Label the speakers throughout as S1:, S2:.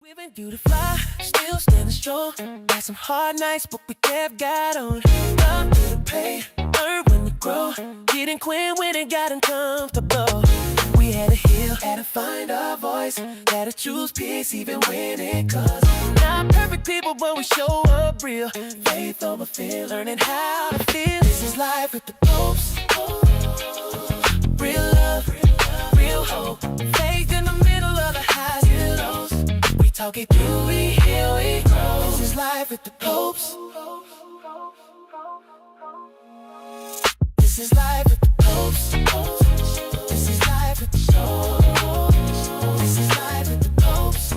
S1: We've been due to fly, still standing strong. Got some hard nights, but we kept got on. Love to the pay, earn when we grow. Didn't quit when it got uncomfortable. We had to heal, had to find our voice. Had to choose peace even when it costs. Not perfect people, but we show up real. Faith over fear, learning how to feel. This is life with the Popes. Real love, real hope. Faith in the middle of the highs and lows. We talk it through, we heal, we grow. This is life with the Popes. This is life with the Popes. This is life with the Popes. This is life with the Popes.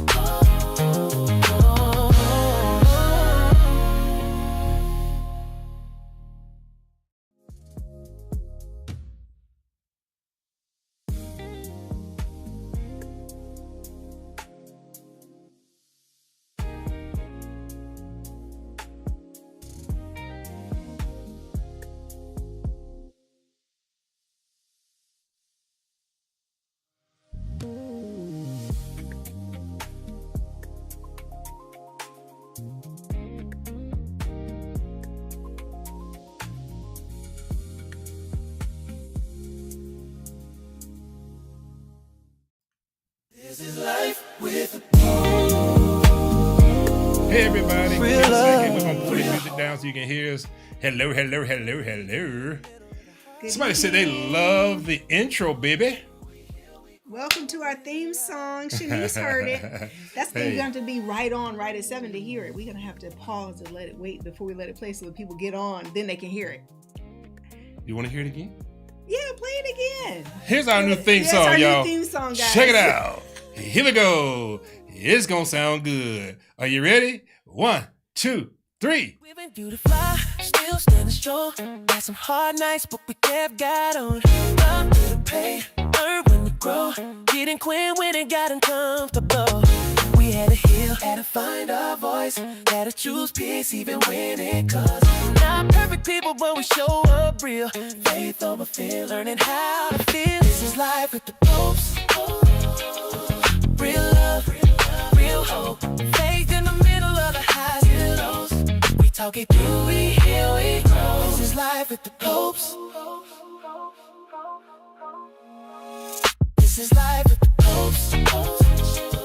S1: This is life with the Popes.
S2: Hey everybody,
S1: Real
S2: give me a second.
S1: love.
S2: We're gonna put the music down so you can hear us. Hello, hello, hello, hello. Somebody said they love the intro, baby.
S3: Welcome to our theme song. Shanice heard it. That's
S2: Hey.
S3: going to be right on, right at 7 to hear it. We're going to have to pause and let it wait before we let it play so that people get on. Then they can hear it.
S2: You want to hear it again?
S3: Yeah, play it again.
S2: Here's our new theme
S3: Yes,
S2: song,
S3: our
S2: y'all.
S3: new theme song, guys.
S2: Check it out. Here we go. It's gonna sound good. Are you ready? 1, 2, 3.
S1: We've been due to fly, still standing strong. Got some hard nights, but we kept got on. Love to the pay, earn when we grow. Didn't quit when it got uncomfortable. We had to heal, had to find our voice. Had to choose peace even when it costs. Not perfect people, but we show up real. Faith over fear, learning how to feel. This is life with the Popes. Real love, real hope. Faith in the middle of the highs and lows. We talk it through, we heal, we grow. This is life with the Popes. This is life with the Popes.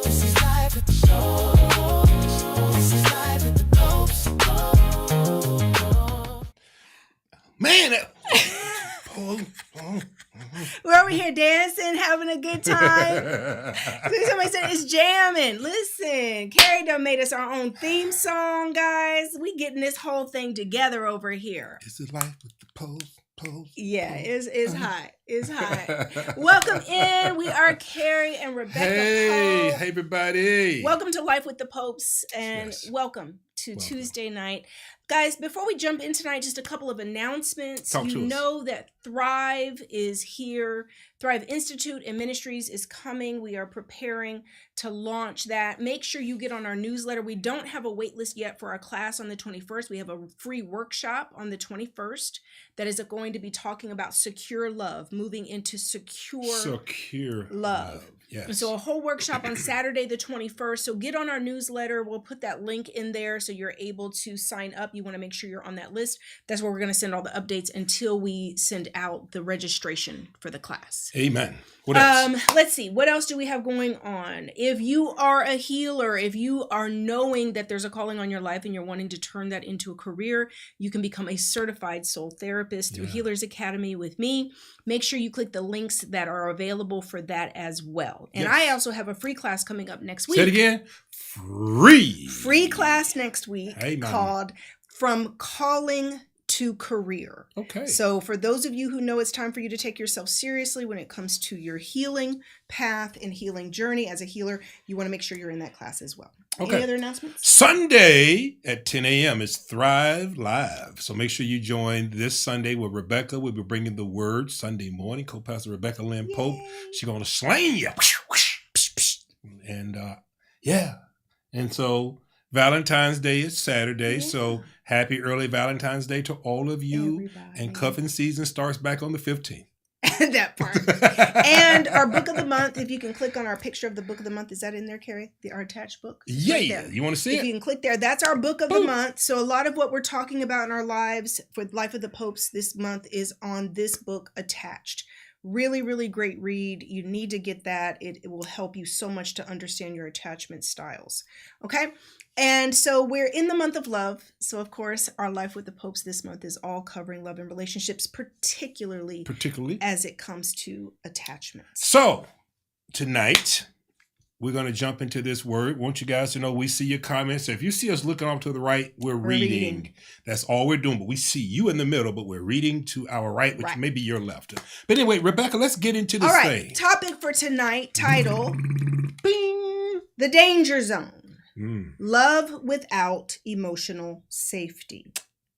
S1: This is life with the Popes. This is life with the Popes.
S2: Man, that...
S3: We're over here dancing, having a good time. Somebody said it's jamming. Listen, Kerry done made us our own theme song, guys. We getting this whole thing together over here.
S2: This is life with the pose.
S3: Yeah, it's hot. It's hot. Welcome in. We are Kerry and Rebecca
S2: Hey,
S3: Pope.
S2: hey everybody.
S3: Welcome to Life with the Popes, and
S2: Yes.
S3: welcome to
S2: Welcome.
S3: Tuesday night. Guys, before we jump in tonight, just a couple of announcements.
S2: Talk to
S3: You
S2: us.
S3: know that Thrive is here. Thrive Institute and Ministries is coming. We are preparing to launch that. Make sure you get on our newsletter. We don't have a wait list yet for our class on the 21st. We have a free workshop on the 21st that is going to be talking about secure love, moving into secure
S2: Love. Yes.
S3: and so a whole workshop on Saturday the 21st. So get on our newsletter. We'll put that link in there so you're able to sign up. You want to make sure you're on that list. That's where we're going to send all the updates until we send out the registration for the class.
S2: Amen. What else?
S3: Let's see. What else do we have going on? If you are a healer, if you are knowing that there's a calling on your life and you're wanting to turn that into a career, you can become a certified soul therapist through
S2: Yeah.
S3: Healers Academy with me. Make sure you click the links that are available for that as well. And
S2: Yes.
S3: I also have a free class coming up next week.
S2: Say it again. Free.
S3: Free class next week
S2: Amen.
S3: called From Calling to Career.
S2: Okay.
S3: So for those of you who know it's time for you to take yourself seriously when it comes to your healing path and healing journey as a healer, you want to make sure you're in that class as well.
S2: Okay.
S3: Any other announcements?
S2: Sunday at 10 a.m. is Thrive Live. So make sure you join this Sunday with Rebecca. We'll be bringing the word Sunday morning. Co-pastor Rebecca Lynn Pope.
S3: Yay.
S2: She's going to slang you. And yeah. And so Valentine's Day is Saturday.
S3: Yeah.
S2: So happy early Valentine's Day to all of you.
S3: Everybody.
S2: And cuffing season starts back on the 15th.
S3: That part. And our book of the month, if you can click on our picture of the book of the month, is that in there, Kerry? Our attached book?
S2: Yeah.
S3: Right there.
S2: You want to see
S3: If
S2: it?
S3: you can click there, that's our book of the
S2: Boom.
S3: month. So a lot of what we're talking about in our lives for Life of the Popes this month is on this book, Attached. Really, really great read. You need to get that. It will help you so much to understand your attachment styles. Okay? And so we're in the month of love. So of course, our Life with the Popes this month is all covering love and relationships, particularly as it comes to attachments.
S2: So tonight, we're going to jump into this word. Want you guys to know we see your comments. So if you see us looking off to the right, we're reading. That's all we're doing. But we see you in the middle, but we're reading to our right, which may be your left. But anyway, Rebecca, let's get into this thing.
S3: Topic for tonight, title, Bing, The Danger Zone. Love without emotional safety.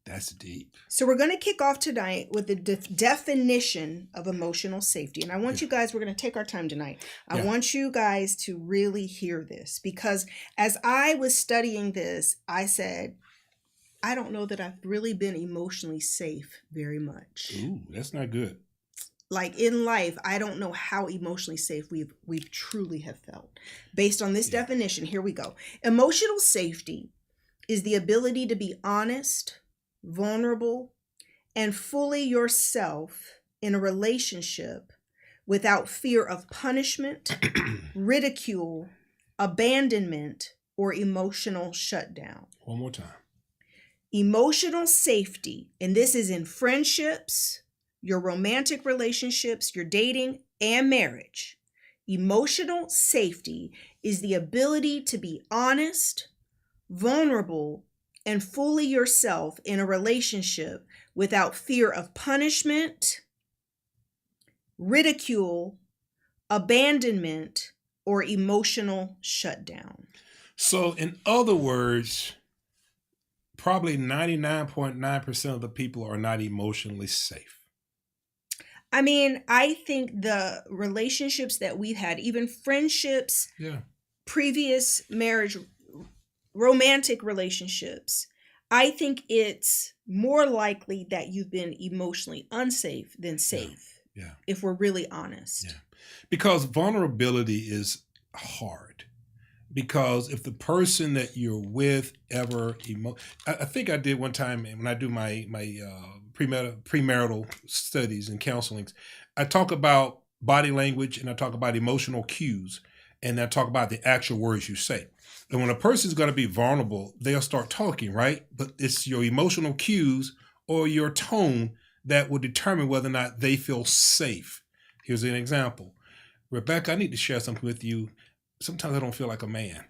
S2: That's deep.
S3: So we're going to kick off tonight with the definition of emotional safety. And I want you guys, we're going to take our time tonight. I want you guys to really hear this, because as I was studying this, I said, I don't know that I've really been emotionally safe very much.
S2: Ooh, that's not good.
S3: Like in life, I don't know how emotionally safe we've truly have felt. Based on this definition, here we go. Emotional safety is the ability to be honest, vulnerable, and fully yourself in a relationship without fear of punishment, ridicule, abandonment, or emotional shutdown.
S2: One more time.
S3: Emotional safety, and this is in friendships, your romantic relationships, your dating, and marriage. Emotional safety is the ability to be honest, vulnerable, and fully yourself in a relationship without fear of punishment, ridicule, abandonment, or emotional shutdown.
S2: So, in other words, probably 99.9% of the people are not emotionally safe.
S3: I mean, I think the relationships that we've had, even friendships, previous marriage, romantic relationships, I think it's more likely that you've been emotionally unsafe than safe.
S2: Yeah.
S3: If we're really honest.
S2: Yeah. Because vulnerability is hard. Because if the person that you're with ever I think I did one time when I do my premarital studies and counselings, I talk about body language and I talk about emotional cues and I talk about the actual words you say. And when a person's going to be vulnerable, they'll start talking, right? But it's your emotional cues or your tone that will determine whether or not they feel safe. Here's an example. Rebecca, I need to share something with you. Sometimes I don't feel like a man.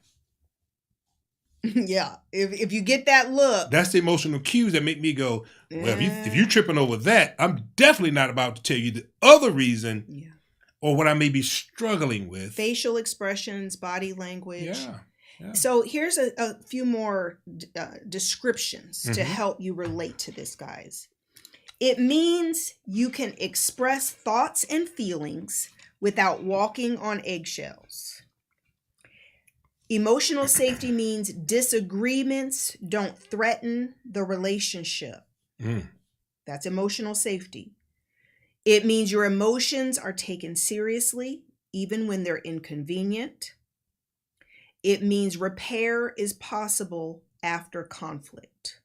S3: Yeah. If you get that look.
S2: That's the emotional cues that make me go, well, if you're tripping over that, I'm definitely not about to tell you the other reason or what I may be struggling with.
S3: Facial expressions, body language.
S2: Yeah.
S3: So here's a few more descriptions to help you relate to this, guys. It means you can express thoughts and feelings without walking on eggshells. Emotional safety means disagreements don't threaten the relationship. That's emotional safety. It means your emotions are taken seriously, even when they're inconvenient. It means repair is possible after conflict.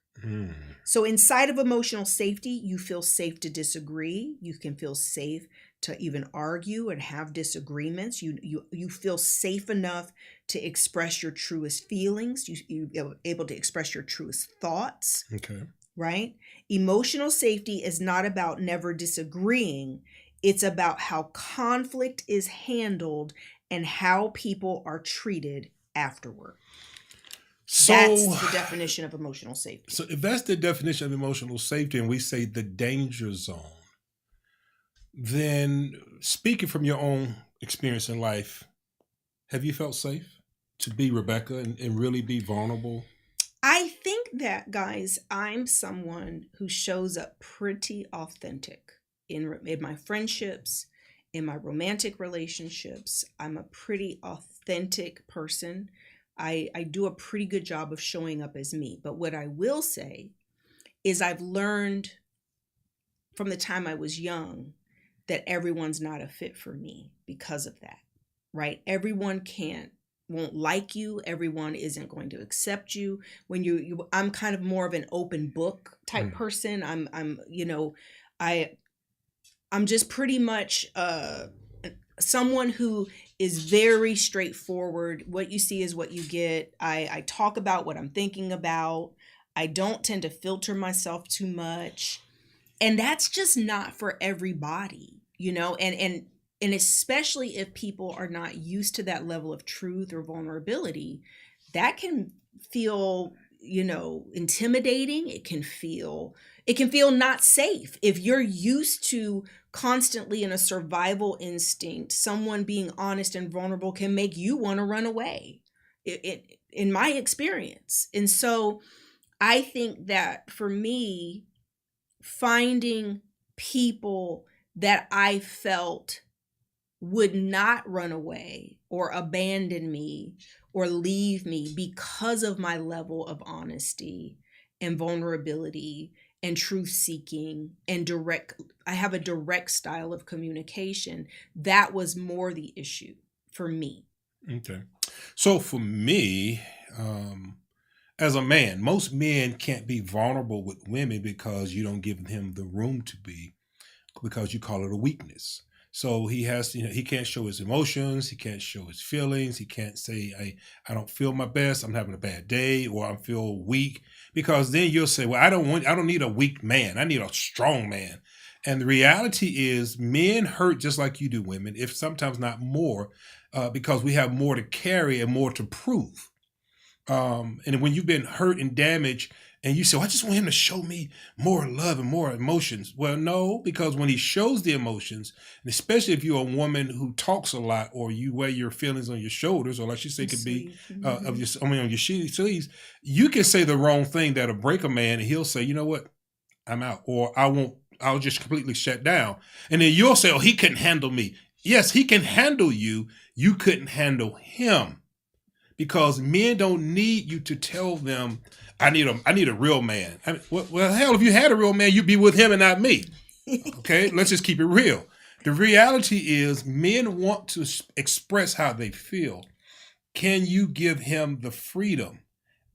S3: So inside of emotional safety, you feel safe to disagree. You can feel safe to even argue and have disagreements. You feel safe enough to express your truest feelings. You're able to express your truest thoughts.
S2: Okay.
S3: Right? Emotional safety is not about never disagreeing. It's about how conflict is handled and how people are treated afterward.
S2: So
S3: that's the definition of emotional safety.
S2: So if that's the definition of emotional safety and we say the danger zone, then speaking from your own experience in life, have you felt safe to be Rebecca and really be vulnerable?
S3: I think that, guys, I'm someone who shows up pretty authentic in my friendships, in my romantic relationships. I'm a pretty authentic person. I do a pretty good job of showing up as me. But what I will say is I've learned from the time I was young that everyone's not a fit for me because of that, right? Everyone won't like you. Everyone isn't going to accept you. When I'm kind of more of an open book type person. I'm just pretty much someone who is very straightforward. What you see is what you get. I talk about what I'm thinking about. I don't tend to filter myself too much. And that's just not for everybody, and especially if people are not used to that level of truth or vulnerability, that can feel, intimidating. It can feel not safe. If you're used to constantly in a survival instinct, someone being honest and vulnerable can make you want to run away, in my experience. And so I think that for me, finding people that I felt would not run away or abandon me or leave me because of my level of honesty and vulnerability and truth seeking and I have a direct style of communication. That was more the issue for me.
S2: Okay. So for me, as a man, most men can't be vulnerable with women because you don't give him the room to be, because you call it a weakness. So he has to, he can't show his emotions. He can't show his feelings. He can't say, I don't feel my best. I'm having a bad day, or I feel weak, because then you'll say, well, I don't need a weak man. I need a strong man. And the reality is men hurt just like you do, women, if sometimes not more, because we have more to carry and more to prove. And when you've been hurt and damaged and you say, well, I just want him to show me more love and more emotions. Well, no, because when he shows the emotions, and especially if you're a woman who talks a lot, or you wear your feelings on your shoulders, or like she said, could be on your sleeves, you can say the wrong thing that'll break a man, and he'll say, you know what, I'm out, or I'll just completely shut down. And then you'll say, oh, he couldn't handle me. Yes, he can handle you. You couldn't handle him. Because men don't need you to tell them, I need a real man. Well, hell, if you had a real man, you'd be with him and not me. Okay, let's just keep it real. The reality is men want to express how they feel. Can you give him the freedom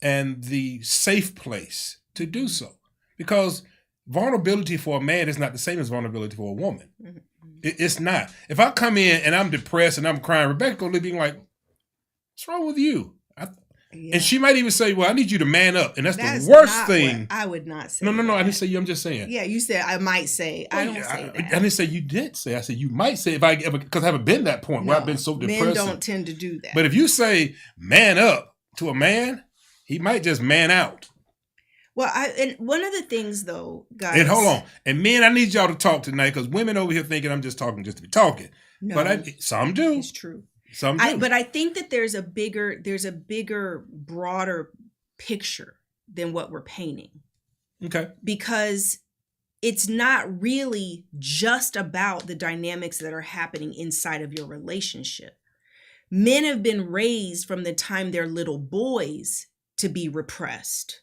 S2: and the safe place to do so? Because vulnerability for a man is not the same as vulnerability for a woman. It's not. If I come in and I'm depressed and I'm crying, Rebecca going to be like, what's wrong with you? Yeah. And she might even say, well, I need you to man up. And that's the worst thing.
S3: I would not say
S2: No,
S3: that.
S2: I didn't say you. I'm just saying.
S3: Yeah, you said I might say. I don't say that.
S2: I didn't say you did say. I said you might say, if I ever, because I haven't been that point where I've been so depressed.
S3: Men don't tend to do that.
S2: But if you say man up to a man, he might just man out.
S3: Well, and one of the things though, guys.
S2: And hold on. And men, I need y'all to talk tonight, because women over here thinking I'm just talking just to be talking.
S3: No,
S2: but some do.
S3: It's true.
S2: But
S3: I think that there's a bigger, broader picture than what we're painting.
S2: Okay.
S3: Because it's not really just about the dynamics that are happening inside of your relationship. Men have been raised from the time they're little boys to be repressed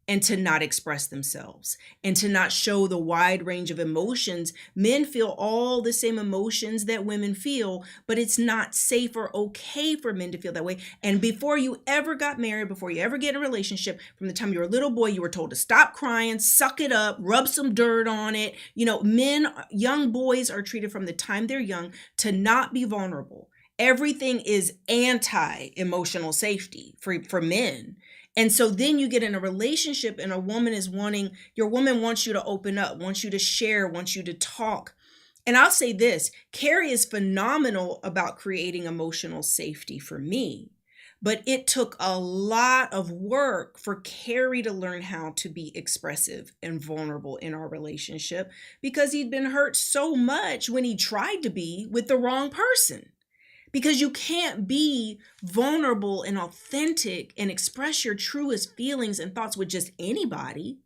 S3: and to not express themselves and to not show the wide range of emotions. Men feel all the same emotions that women feel, but it's not safe or okay for men to feel that way. And before you ever got married, before you ever get in a relationship, from the time you were a little boy, you were told to stop crying, suck it up, rub some dirt on it. Young boys are treated from the time they're young to not be vulnerable. Everything is anti-emotional safety for men. And so then you get in a relationship and your woman wants you to open up, wants you to share, wants you to talk. And I'll say this, Kerry is phenomenal about creating emotional safety for me, but it took a lot of work for Kerry to learn how to be expressive and vulnerable in our relationship, because he'd been hurt so much when he tried to be with the wrong person. Because you can't be vulnerable and authentic and express your truest feelings and thoughts with just anybody.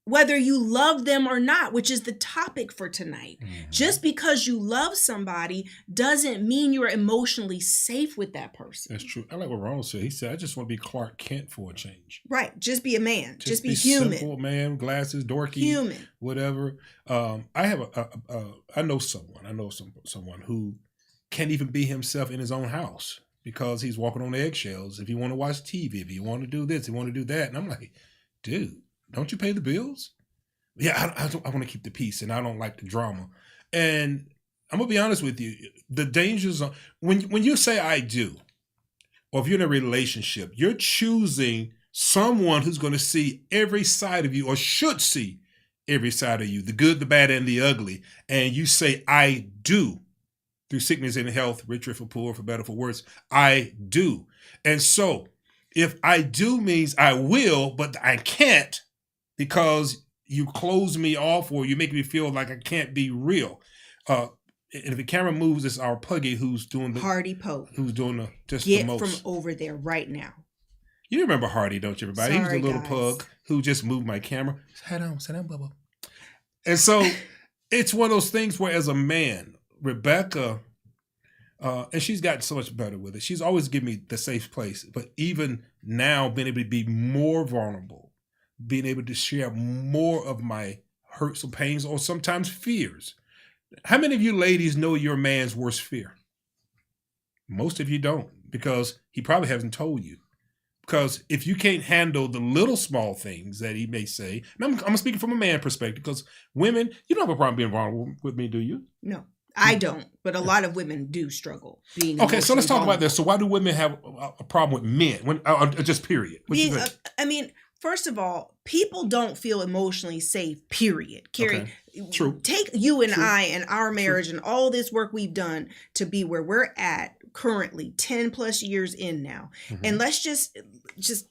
S3: whether you love them or not, which is the topic for tonight.
S2: Mhm.
S3: Just because you love somebody doesn't mean you're emotionally safe with that person.
S2: That's true. I like what Ronald said. He said, I just want to be Clark Kent for a change.
S3: Right. Just be a man. Just be
S2: simple,
S3: human.
S2: man, glasses, dorky,
S3: Human.
S2: whatever. I have I know someone who can't even be himself in his own house because he's walking on eggshells. If you want to watch TV, if you want to do this, if you want to do that. And I'm like, dude, don't you pay the bills? Yeah, I want to keep the peace and I don't like the drama. And I'm going to be honest with you. The dangers are when you say I do, or if you're in a relationship, you're choosing someone who's going to see every side of you or should see every side of you, the good, the bad, and the ugly. And you say, I do. Through sickness and health, rich or for poor, for better, for worse, I do. And so if I do means I will, but I can't because you close me off or you make me feel like I can't be real. And if the camera moves, it's our Puggy who's doing the
S3: Hardy Pope.
S2: Who's doing the just
S3: Get
S2: the most.
S3: from over there right now.
S2: You remember Hardy, don't you, everybody?
S3: Sorry,
S2: he was a little
S3: guys.
S2: pug who just moved my camera. Sit down, Bubba. And so it's one of those things where as a man, Rebecca, and she's gotten so much better with it. She's always given me the safe place. But even now, being able to be more vulnerable, being able to share more of my hurts or pains or sometimes fears. How many of you ladies know your man's worst fear? Most of you don't, because he probably hasn't told you. Because if you can't handle the little small things that he may say, and I'm speaking from a man perspective, because women, you don't have a problem being vulnerable with me, do you?
S3: No, I don't. But a lot of women do struggle being
S2: Okay, so let's talk
S3: emotionally
S2: about this. So why do women have a problem with men? When just period. What you think?
S3: I mean, first of all, people don't feel emotionally safe, period. Kerry,
S2: True.
S3: Take you and
S2: True.
S3: I and our marriage and all this work we've done to be where we're at currently, 10 plus years in now.
S2: Mm-hmm.
S3: And let's just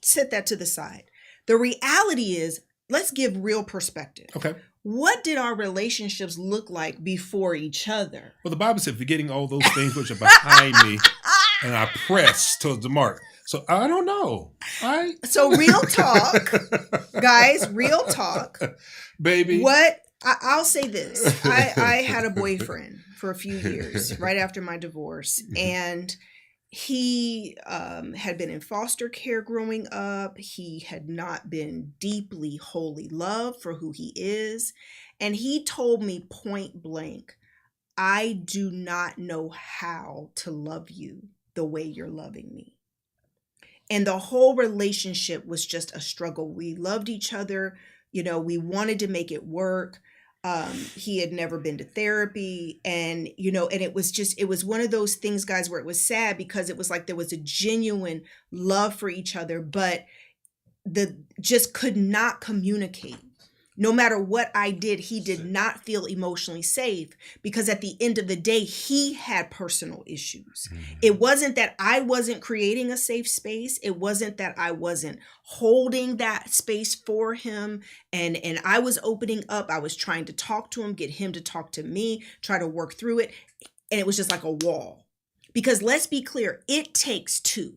S3: set that to the side. The reality is, let's give real perspective.
S2: Okay.
S3: What did our relationships look like before each other?
S2: Well, the Bible said, forgetting all those things which are behind me, and I press towards the mark. So I don't know.
S3: So real talk, guys, real talk.
S2: Baby.
S3: I'll say this. I had a boyfriend for a few years right after my divorce. And he had been in foster care growing up. He had not been deeply, wholly loved for who he is. And he told me point blank, I do not know how to love you the way you're loving me. And the whole relationship was just a struggle. We loved each other. You know, we wanted to make it work. He had never been to therapy, and, you know, and it was one of those things, guys, where it was sad because it was like there was a genuine love for each other, but just could not communicate. No matter what I did, he did not feel emotionally safe because at the end of the day, he had personal issues. Mm-hmm. It wasn't that I wasn't creating a safe space. It wasn't that I wasn't holding that space for him. And I was opening up. I was trying to talk to him, get him to talk to me, try to work through it. And it was just like a wall. Because let's be clear, it takes two.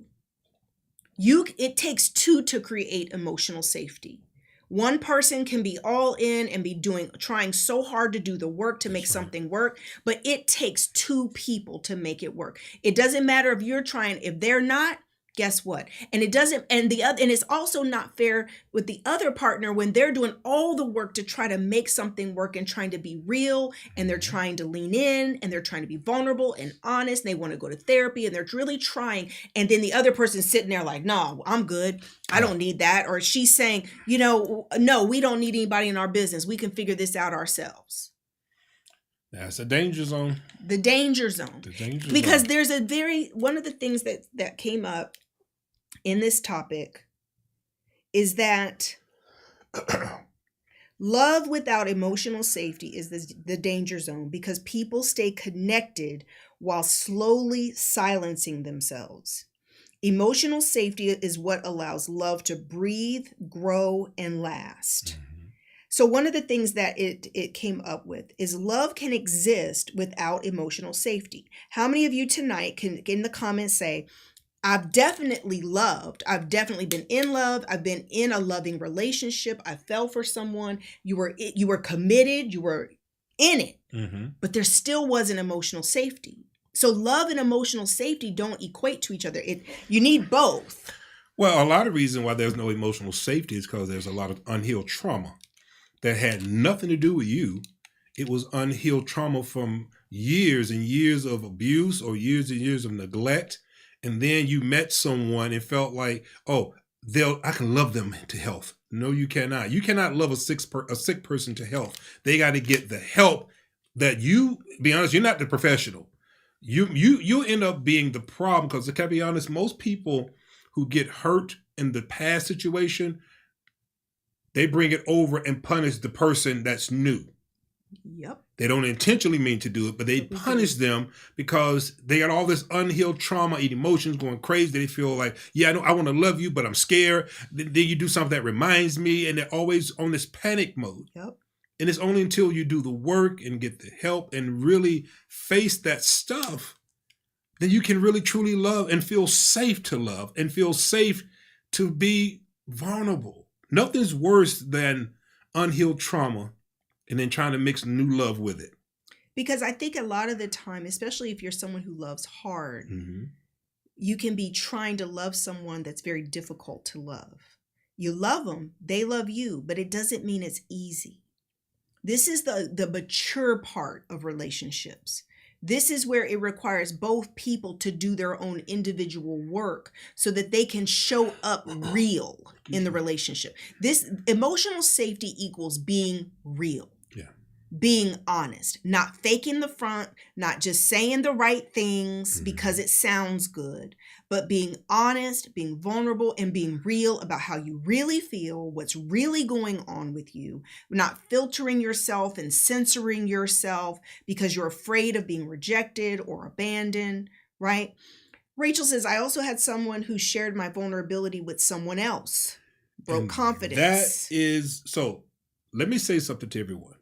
S3: It takes two to create emotional safety. One person can be all in and be trying so hard to do the work to make something work, but it takes two people to make it work. It doesn't matter if you're trying, if they're not, guess what? And it doesn't, and it's also not fair with the other partner when they're doing all the work to try to make something work and trying to be real, and they're trying to lean in, and they're trying to be vulnerable and honest, and they want to go to therapy, and they're really trying, and then the other person's sitting there like, no, I'm good. I don't need that. Or she's saying, you know, no, we don't need anybody in our business. We can figure this out ourselves.
S2: That's a danger zone.
S3: The danger zone. Because there's one of the things that came up in this topic is that love without emotional safety is the danger zone because people stay connected while slowly silencing themselves. Emotional safety is what allows love to breathe, grow, and last. Mm-hmm. So one of the things that it came up with is love can exist without emotional safety. How many of you tonight can in the comments say, I've definitely loved. I've definitely been in love. I've been in a loving relationship. I fell for someone. You were committed. You were in it.
S2: Mm-hmm.
S3: But there still wasn't emotional safety. So love and emotional safety don't equate to each other. You need both.
S2: Well, a lot of reason why there's no emotional safety is because there's a lot of unhealed trauma that had nothing to do with you. It was unhealed trauma from years and years of abuse or years and years of neglect. And then you met someone and felt like, oh, I can love them to health. No, you cannot. You cannot love a sick person to health. They got to get the help that be honest, you're not the professional. You end up being the problem because, to be honest, most people who get hurt in the past situation, they bring it over and punish the person that's new.
S3: Yep.
S2: They don't intentionally mean to do it, but they punish them because they got all this unhealed trauma and emotions going crazy. They feel like, yeah, I want to love you, but I'm scared. Then you do something that reminds me, and they're always on this panic mode.
S3: Yep.
S2: And it's only until you do the work and get the help and really face that stuff, then you can really truly love and feel safe to love and feel safe to be vulnerable. Nothing's worse than unhealed trauma and then trying to mix new love with it.
S3: Because I think a lot of the time, especially if you're someone who loves hard,
S2: Mm-hmm.
S3: you can be trying to love someone that's very difficult to love. You love them, they love you, but it doesn't mean it's easy. This is the mature part of relationships. This is where it requires both people to do their own individual work so that they can show up real in the relationship. This emotional safety equals being real.
S2: Yeah.
S3: Being honest, not faking the front, not just saying the right things because it sounds good, but being honest, being vulnerable, and being real about how you really feel, what's really going on with you, not filtering yourself and censoring yourself because you're afraid of being rejected or abandoned, right? Rachel says, I also had someone who shared my vulnerability with someone else, broke confidence.
S2: That is, so let me say something to everyone.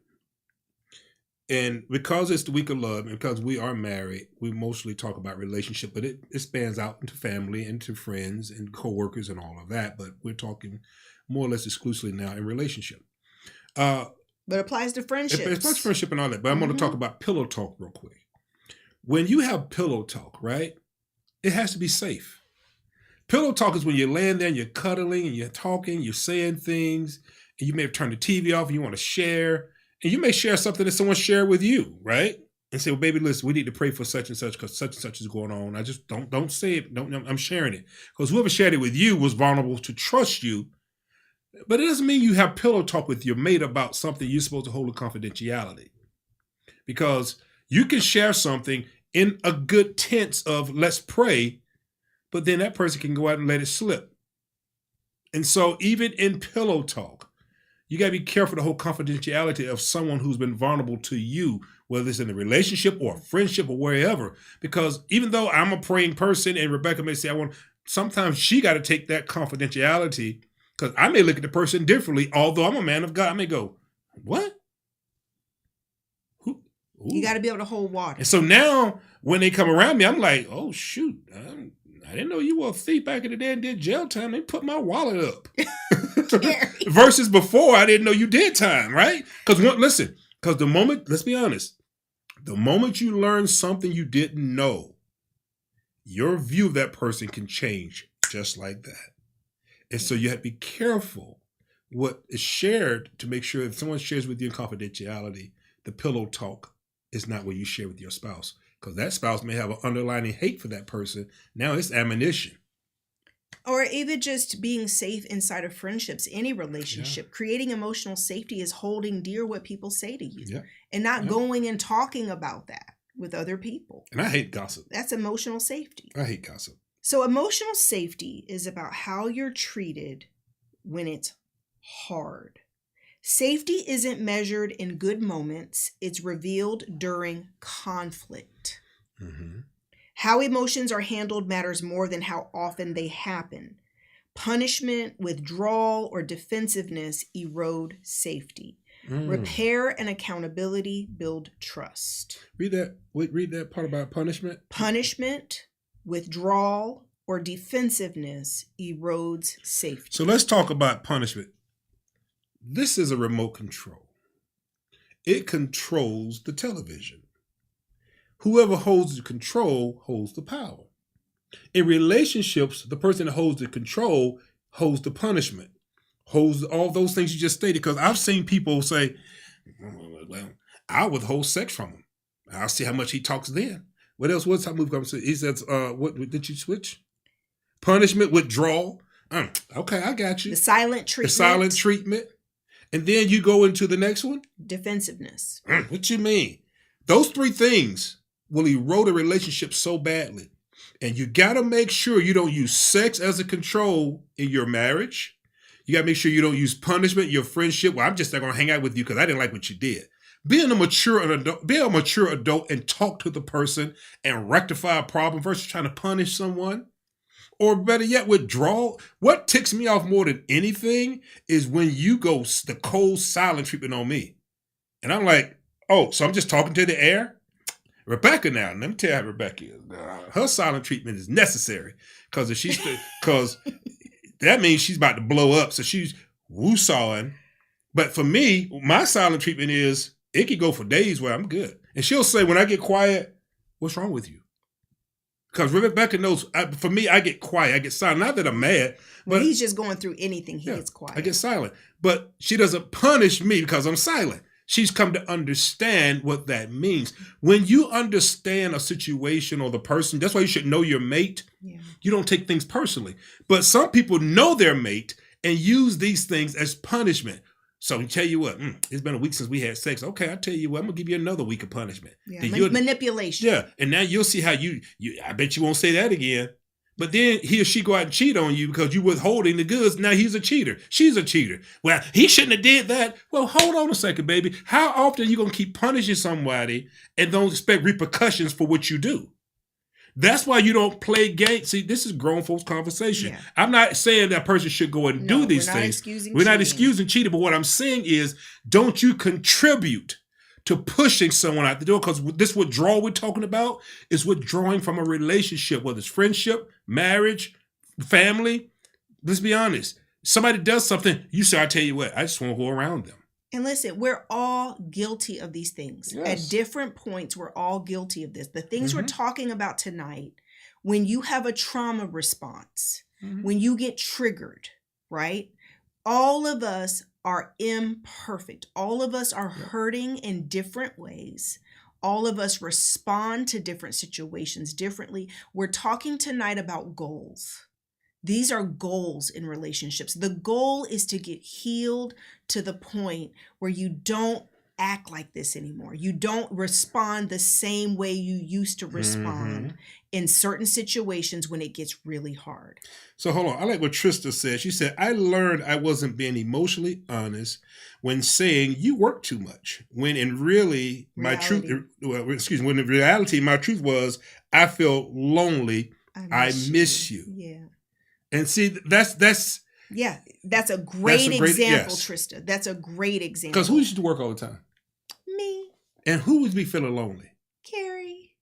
S2: And because it's the week of love, and because we are married, we mostly talk about relationship, but it spans out into family, into friends, and coworkers, and all of that. But we're talking more or less exclusively now in relationship.
S3: But it applies to friendships.
S2: It applies to friendship and all that. But I'm going to talk about pillow talk real quick. When you have pillow talk, right, it has to be safe. Pillow talk is when you're laying there and you're cuddling and you're talking, you're saying things, and you may have turned the TV off and you want to share. And you may share something that someone shared with you, right? And say, well, baby, listen, we need to pray for such and such because such and such is going on. I just don't say it. I'm sharing it. Because whoever shared it with you was vulnerable to trust you. But it doesn't mean you have pillow talk with your mate about something you're supposed to hold in confidentiality. Because you can share something in a good tense of let's pray, but then that person can go out and let it slip. And so even in pillow talk, you got to be careful the whole confidentiality of someone who's been vulnerable to you, whether it's in a relationship or a friendship or wherever. Because even though I'm a praying person and Rebecca may say, sometimes she got to take that confidentiality because I may look at the person differently. Although I'm a man of God, I may go, what? Who?
S3: You got to be able to hold water.
S2: And so now when they come around me, I'm like, oh, shoot. I didn't know you were a thief back in the day and did jail time. They put my wallet up. Versus before, I didn't know you did time, right? Because the moment, let's be honest, the moment you learn something you didn't know, your view of that person can change just like that. And so you have to be careful what is shared to make sure if someone shares with you in confidentiality, the pillow talk is not what you share with your spouse. Because that spouse may have an underlying hate for that person. Now it's ammunition.
S3: Or even just being safe inside of friendships, any relationship. Yeah. Creating emotional safety is holding dear what people say to you and not going and talking about that with other people.
S2: And I hate gossip.
S3: That's emotional safety.
S2: I hate gossip.
S3: So emotional safety is about how you're treated when it's hard. Safety isn't measured in good moments. It's revealed during conflict. Mm-hmm. How emotions are handled matters more than how often they happen. Punishment, withdrawal, or defensiveness erode safety. Repair and accountability build trust.
S2: Read that part about punishment.
S3: Punishment, withdrawal, or defensiveness erodes safety.
S2: So let's talk about punishment. This is a remote control. It controls the television. Whoever holds the control holds the power. In relationships, the person that holds the control holds the punishment, holds all those things you just stated. Because I've seen people say, well, I'll withhold sex from him. I'll see how much he talks then. What else? What's that movie comes to? He says, what did you switch? Punishment, withdrawal. Okay, I got you.
S3: The silent treatment.
S2: The silent treatment. And then you go into the next one?
S3: Defensiveness.
S2: What you mean? Those three things will erode a relationship so badly. And you got to make sure you don't use sex as a control in your marriage. You got to make sure you don't use punishment in your friendship. Well, I'm just not going to hang out with you because I didn't like what you did. Be a mature adult and talk to the person and rectify a problem versus trying to punish someone. Or better yet, withdraw. What ticks me off more than anything is when you go the cold silent treatment on me. And I'm like, oh, so I'm just talking to the air? Rebecca now, let me tell you how Rebecca is. Her silent treatment is necessary because if she's because that means she's about to blow up. So she's woo-sawing. But for me, my silent treatment is it could go for days where I'm good. And she'll say, when I get quiet, what's wrong with you? Because Rebecca knows, for me, I get quiet. I get silent. Not that I'm mad. But
S3: he's just going through anything. He gets quiet.
S2: I get silent. But she doesn't punish me because I'm silent. She's come to understand what that means. When you understand a situation or the person, that's why you should know your mate. Yeah. You don't take things personally. But some people know their mate and use these things as punishment. So I tell you what, it's been a week since we had sex. Okay, I tell you what, I'm going to give you another week of punishment.
S3: Yeah, manipulation.
S2: Yeah, and now you'll see how you, I bet you won't say that again. But then he or she go out and cheat on you because you withholding the goods. Now he's a cheater. She's a cheater. Well, he shouldn't have did that. Well, hold on a second, baby. How often are you going to keep punishing somebody and don't expect repercussions for what you do? That's why you don't play games. See, this is grown folks conversation. Yeah. I'm not saying that person should go and do these things. We're not excusing cheating. But what I'm saying is, don't you contribute to pushing someone out the door, because this withdrawal we're talking about is withdrawing from a relationship, whether it's friendship, marriage, family. Let's be honest. Somebody does something, you say, I tell you what, I just want to go around them.
S3: And listen, we're all guilty of these things. Yes. At different points, we're all guilty of this. The things we're talking about tonight, when you have a trauma response, when you get triggered, right? All of us are imperfect. All of us are hurting in different ways. All of us respond to different situations differently. We're talking tonight about goals. These are goals in relationships. The goal is to get healed to the point where you don't act like this anymore. You don't respond the same way you used to respond in certain situations when it gets really hard.
S2: So hold on. I like what Trista said. She said, I learned I wasn't being emotionally honest when saying you work too much. When in really my truth, when in reality, my truth was I feel lonely. I miss you.
S3: Yeah.
S2: And see, that's
S3: a great example, Trista. That's a great example.
S2: Because who used to work all the time?
S3: Me.
S2: And who would be feeling lonely?
S3: Carrie.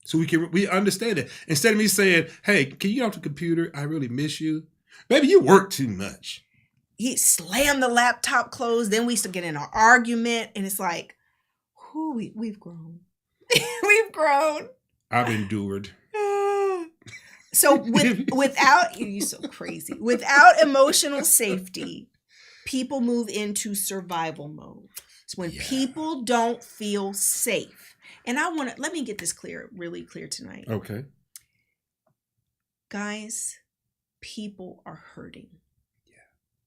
S2: So we understand it. Instead of me saying, hey, can you get off the computer? I really miss you. Baby, you work too much.
S3: He slammed the laptop closed. Then we used to get in an argument. And it's like, we've grown. We've grown.
S2: I've endured.
S3: So without, you're so crazy. Without emotional safety, people move into survival mode. So when people don't feel safe, and let me get this really clear tonight.
S2: Okay.
S3: Guys, people are hurting. Yeah.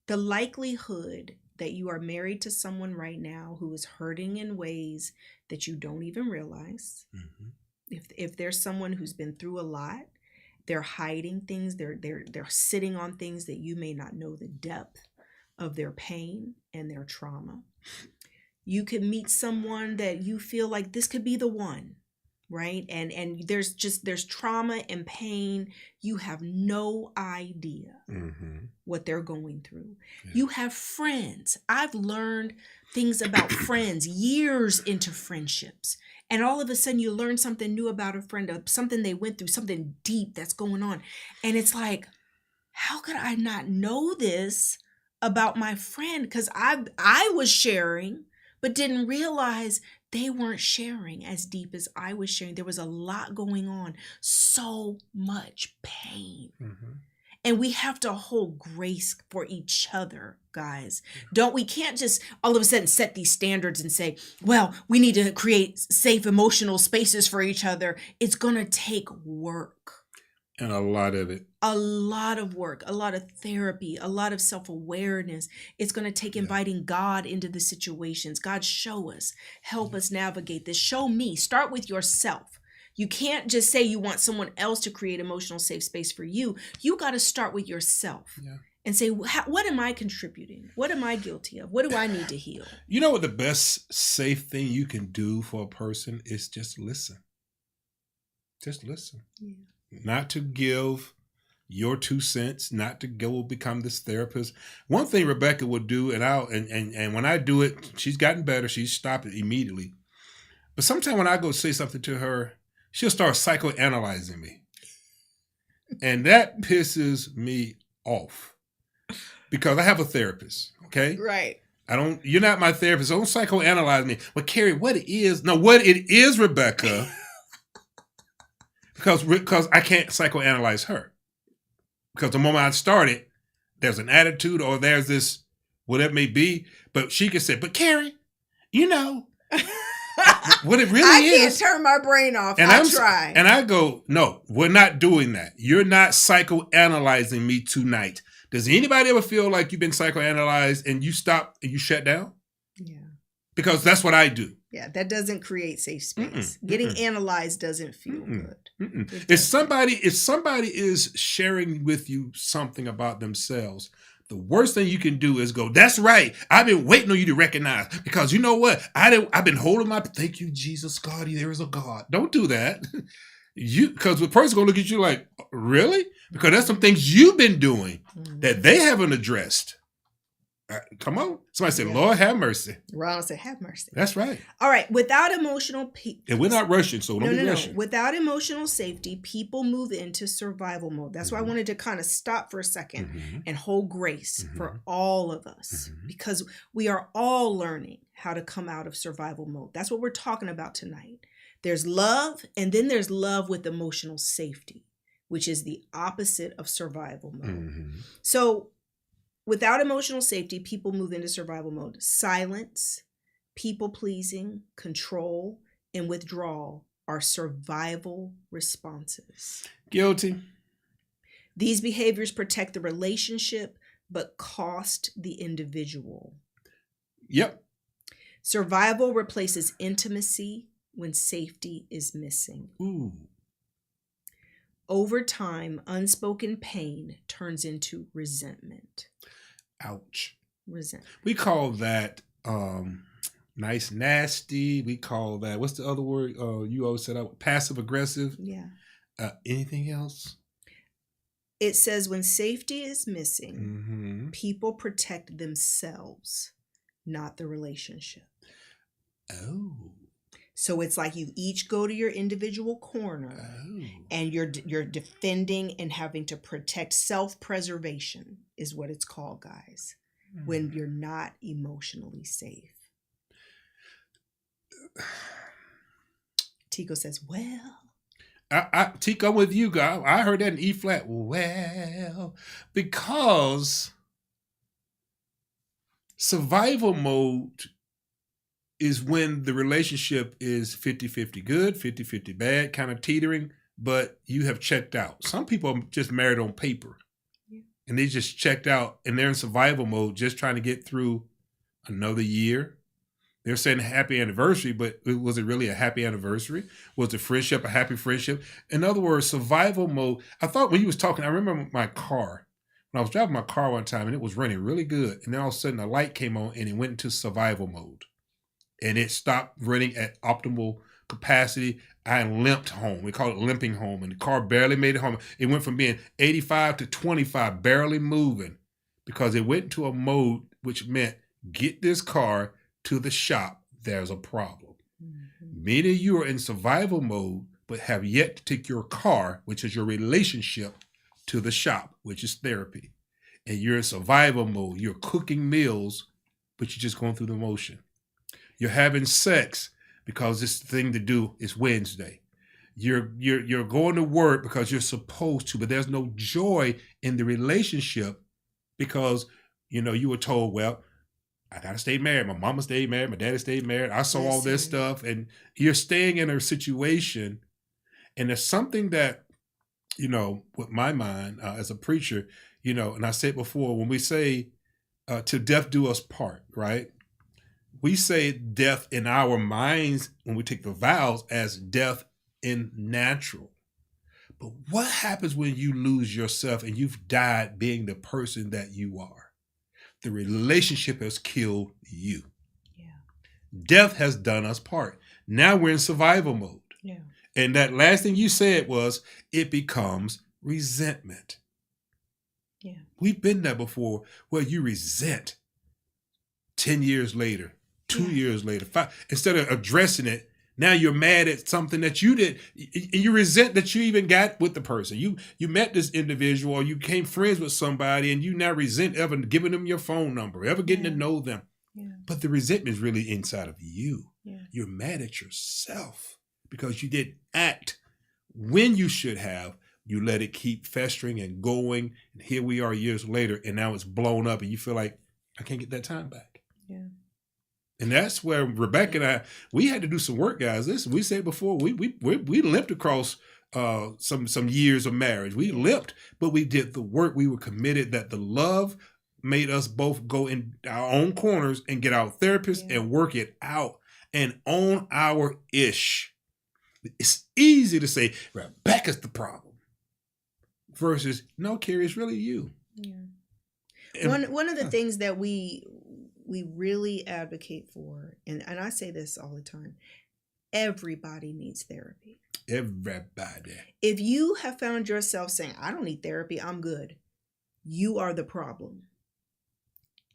S3: The likelihood that you are married to someone right now who is hurting in ways that you don't even realize, if there's someone who's been through a lot, they're hiding things. They're sitting on things that you may not know the depth of their pain and their trauma. You could meet someone that you feel like this could be the one, right? And there's trauma and pain. You have no idea what they're going through.
S2: Yeah.
S3: You have friends. I've learned things about friends years into friendships. And all of a sudden you learn something new about a friend, something they went through, something deep that's going on. And it's like, how could I not know this about my friend? Because I was sharing, but didn't realize they weren't sharing as deep as I was sharing. There was a lot going on, so much pain. And we have to hold grace for each other, guys. We can't just all of a sudden set these standards and say, well, we need to create safe emotional spaces for each other. It's going to take work.
S2: And a lot of it.
S3: A lot of work, a lot of therapy, a lot of self-awareness. It's going to take inviting God into the situations. God, show us, help us navigate this. Show me, start with yourself. You can't just say you want someone else to create emotional safe space for you. You got to start with yourself and say, what am I contributing? What am I guilty of? What do I need to heal?
S2: You know what the best safe thing you can do for a person is just listen. Just listen.
S3: Yeah.
S2: Not to give your 2 cents, not to go become this therapist. One thing Rebecca would do, and when I do it, she's gotten better. She's stopped it immediately. But sometimes when I go say something to her, she'll start psychoanalyzing me. And that pisses me off because I have a therapist, okay?
S3: Right.
S2: You're not my therapist. Don't psychoanalyze me. But Kerry, what it is, Rebecca, because I can't psychoanalyze her. Because the moment I started, there's an attitude or there's this, whatever it may be, but she can say, but Kerry, you know, what it really is.
S3: I can't turn my brain off.
S2: And
S3: I try.
S2: And I go, no, we're not doing that. You're not psychoanalyzing me tonight. Does anybody ever feel like you've been psychoanalyzed and you stop and you shut down?
S3: Yeah.
S2: Because that's what I do.
S3: Yeah, that doesn't create safe space. Getting analyzed doesn't feel good.
S2: If somebody is sharing with you something about themselves, the worst thing you can do is go, that's right. I've been waiting on you to recognize because you know what? I've been holding thank you, Jesus, God, there is a God. Don't do that. Because the person's going to look at you like, really? Because that's some things you've been doing that they haven't addressed. Come on. Somebody said, Lord, have mercy.
S3: Ronald said, have mercy.
S2: That's right.
S3: All right. Without emotional...
S2: And we're not rushing, so don't be rushing.
S3: Without emotional safety, people move into survival mode. That's why I wanted to kind of stop for a second and hold grace for all of us because we are all learning how to come out of survival mode. That's what we're talking about tonight. There's love, and then there's love with emotional safety, which is the opposite of survival mode. So... without emotional safety, people move into survival mode. Silence, people-pleasing, control, and withdrawal are survival responses.
S2: Guilty.
S3: These behaviors protect the relationship, but cost the individual.
S2: Yep.
S3: Survival replaces intimacy when safety is missing.
S2: Ooh.
S3: Over time, unspoken pain turns into resentment.
S2: Ouch.
S3: Resentment.
S2: We call that nice nasty. We call that, what's the other word you always said? Passive aggressive.
S3: Yeah.
S2: Anything else?
S3: It says when safety is missing, people protect themselves, not the relationship.
S2: Oh.
S3: So it's like you each go to your individual corner and you're defending and having to protect. Self-preservation is what it's called, guys, when you're not emotionally safe. Tico says, well.
S2: Tico, I'm with you, guy. I heard that in E flat. Well, because survival mode is when the relationship is 50-50 good, 50-50 bad, kind of teetering, but you have checked out. Some people are just married on paper. Yeah. And they just checked out and they're in survival mode, just trying to get through another year. They're saying happy anniversary, but was it really a happy anniversary? Was the friendship a happy friendship? In other words, survival mode. I thought when you was talking, I remember my car. When I was driving my car one time and it was running really good. And then all of a sudden a light came on and it went into survival mode. And it stopped running at optimal capacity. I limped home. We call it limping home. And the car barely made it home. It went from being 85 to 25, barely moving, because it went into a mode which meant get this car to the shop. There's a problem. Mm-hmm. Many of you are in survival mode, but have yet to take your car, which is your relationship, to the shop, which is therapy. And you're in survival mode. You're cooking meals, but you're just going through the motion. You're having sex because this thing to do is Wednesday. You're going to work because you're supposed to, but there's no joy in the relationship because, you were told, well, I got to stay married. My mama stayed married. My daddy stayed married. I saw all this stuff. And you're staying in a situation. And there's something that, with my mind as a preacher, and I said before, when we say till death do us part, right? We say death in our minds when we take the vows as death in natural. But what happens when you lose yourself and you've died being the person that you are? The relationship has killed you. Yeah. Death has done us part. Now we're in survival mode. Yeah. And that last thing you said was, it becomes resentment. Yeah. We've been there before where you resent 10 years later, 2 years later, 5, instead of addressing it, now you're mad at something that you did. You resent that you even got with the person. You met this individual, or you became friends with somebody, and you now resent ever giving them your phone number, ever getting to know them. Yeah. But the resentment is really inside of you. Yeah. You're mad at yourself because you didn't act when you should have. You let it keep festering and going. And here we are years later, and now it's blown up, and you feel like, I can't get that time back. Yeah. And that's where Rebecca and I, we had to do some work, guys. Listen, we said before, we limped across some years of marriage. We limped, but we did the work. We were committed that the love made us both go in our own corners and get our therapist and work it out and own our ish. It's easy to say, Rebecca's the problem versus, no, Kerry, it's really you. Yeah.
S3: One of the things that we really advocate for, and I say this all the time, everybody needs therapy.
S2: Everybody.
S3: If you have found yourself saying, I don't need therapy, I'm good, you are the problem.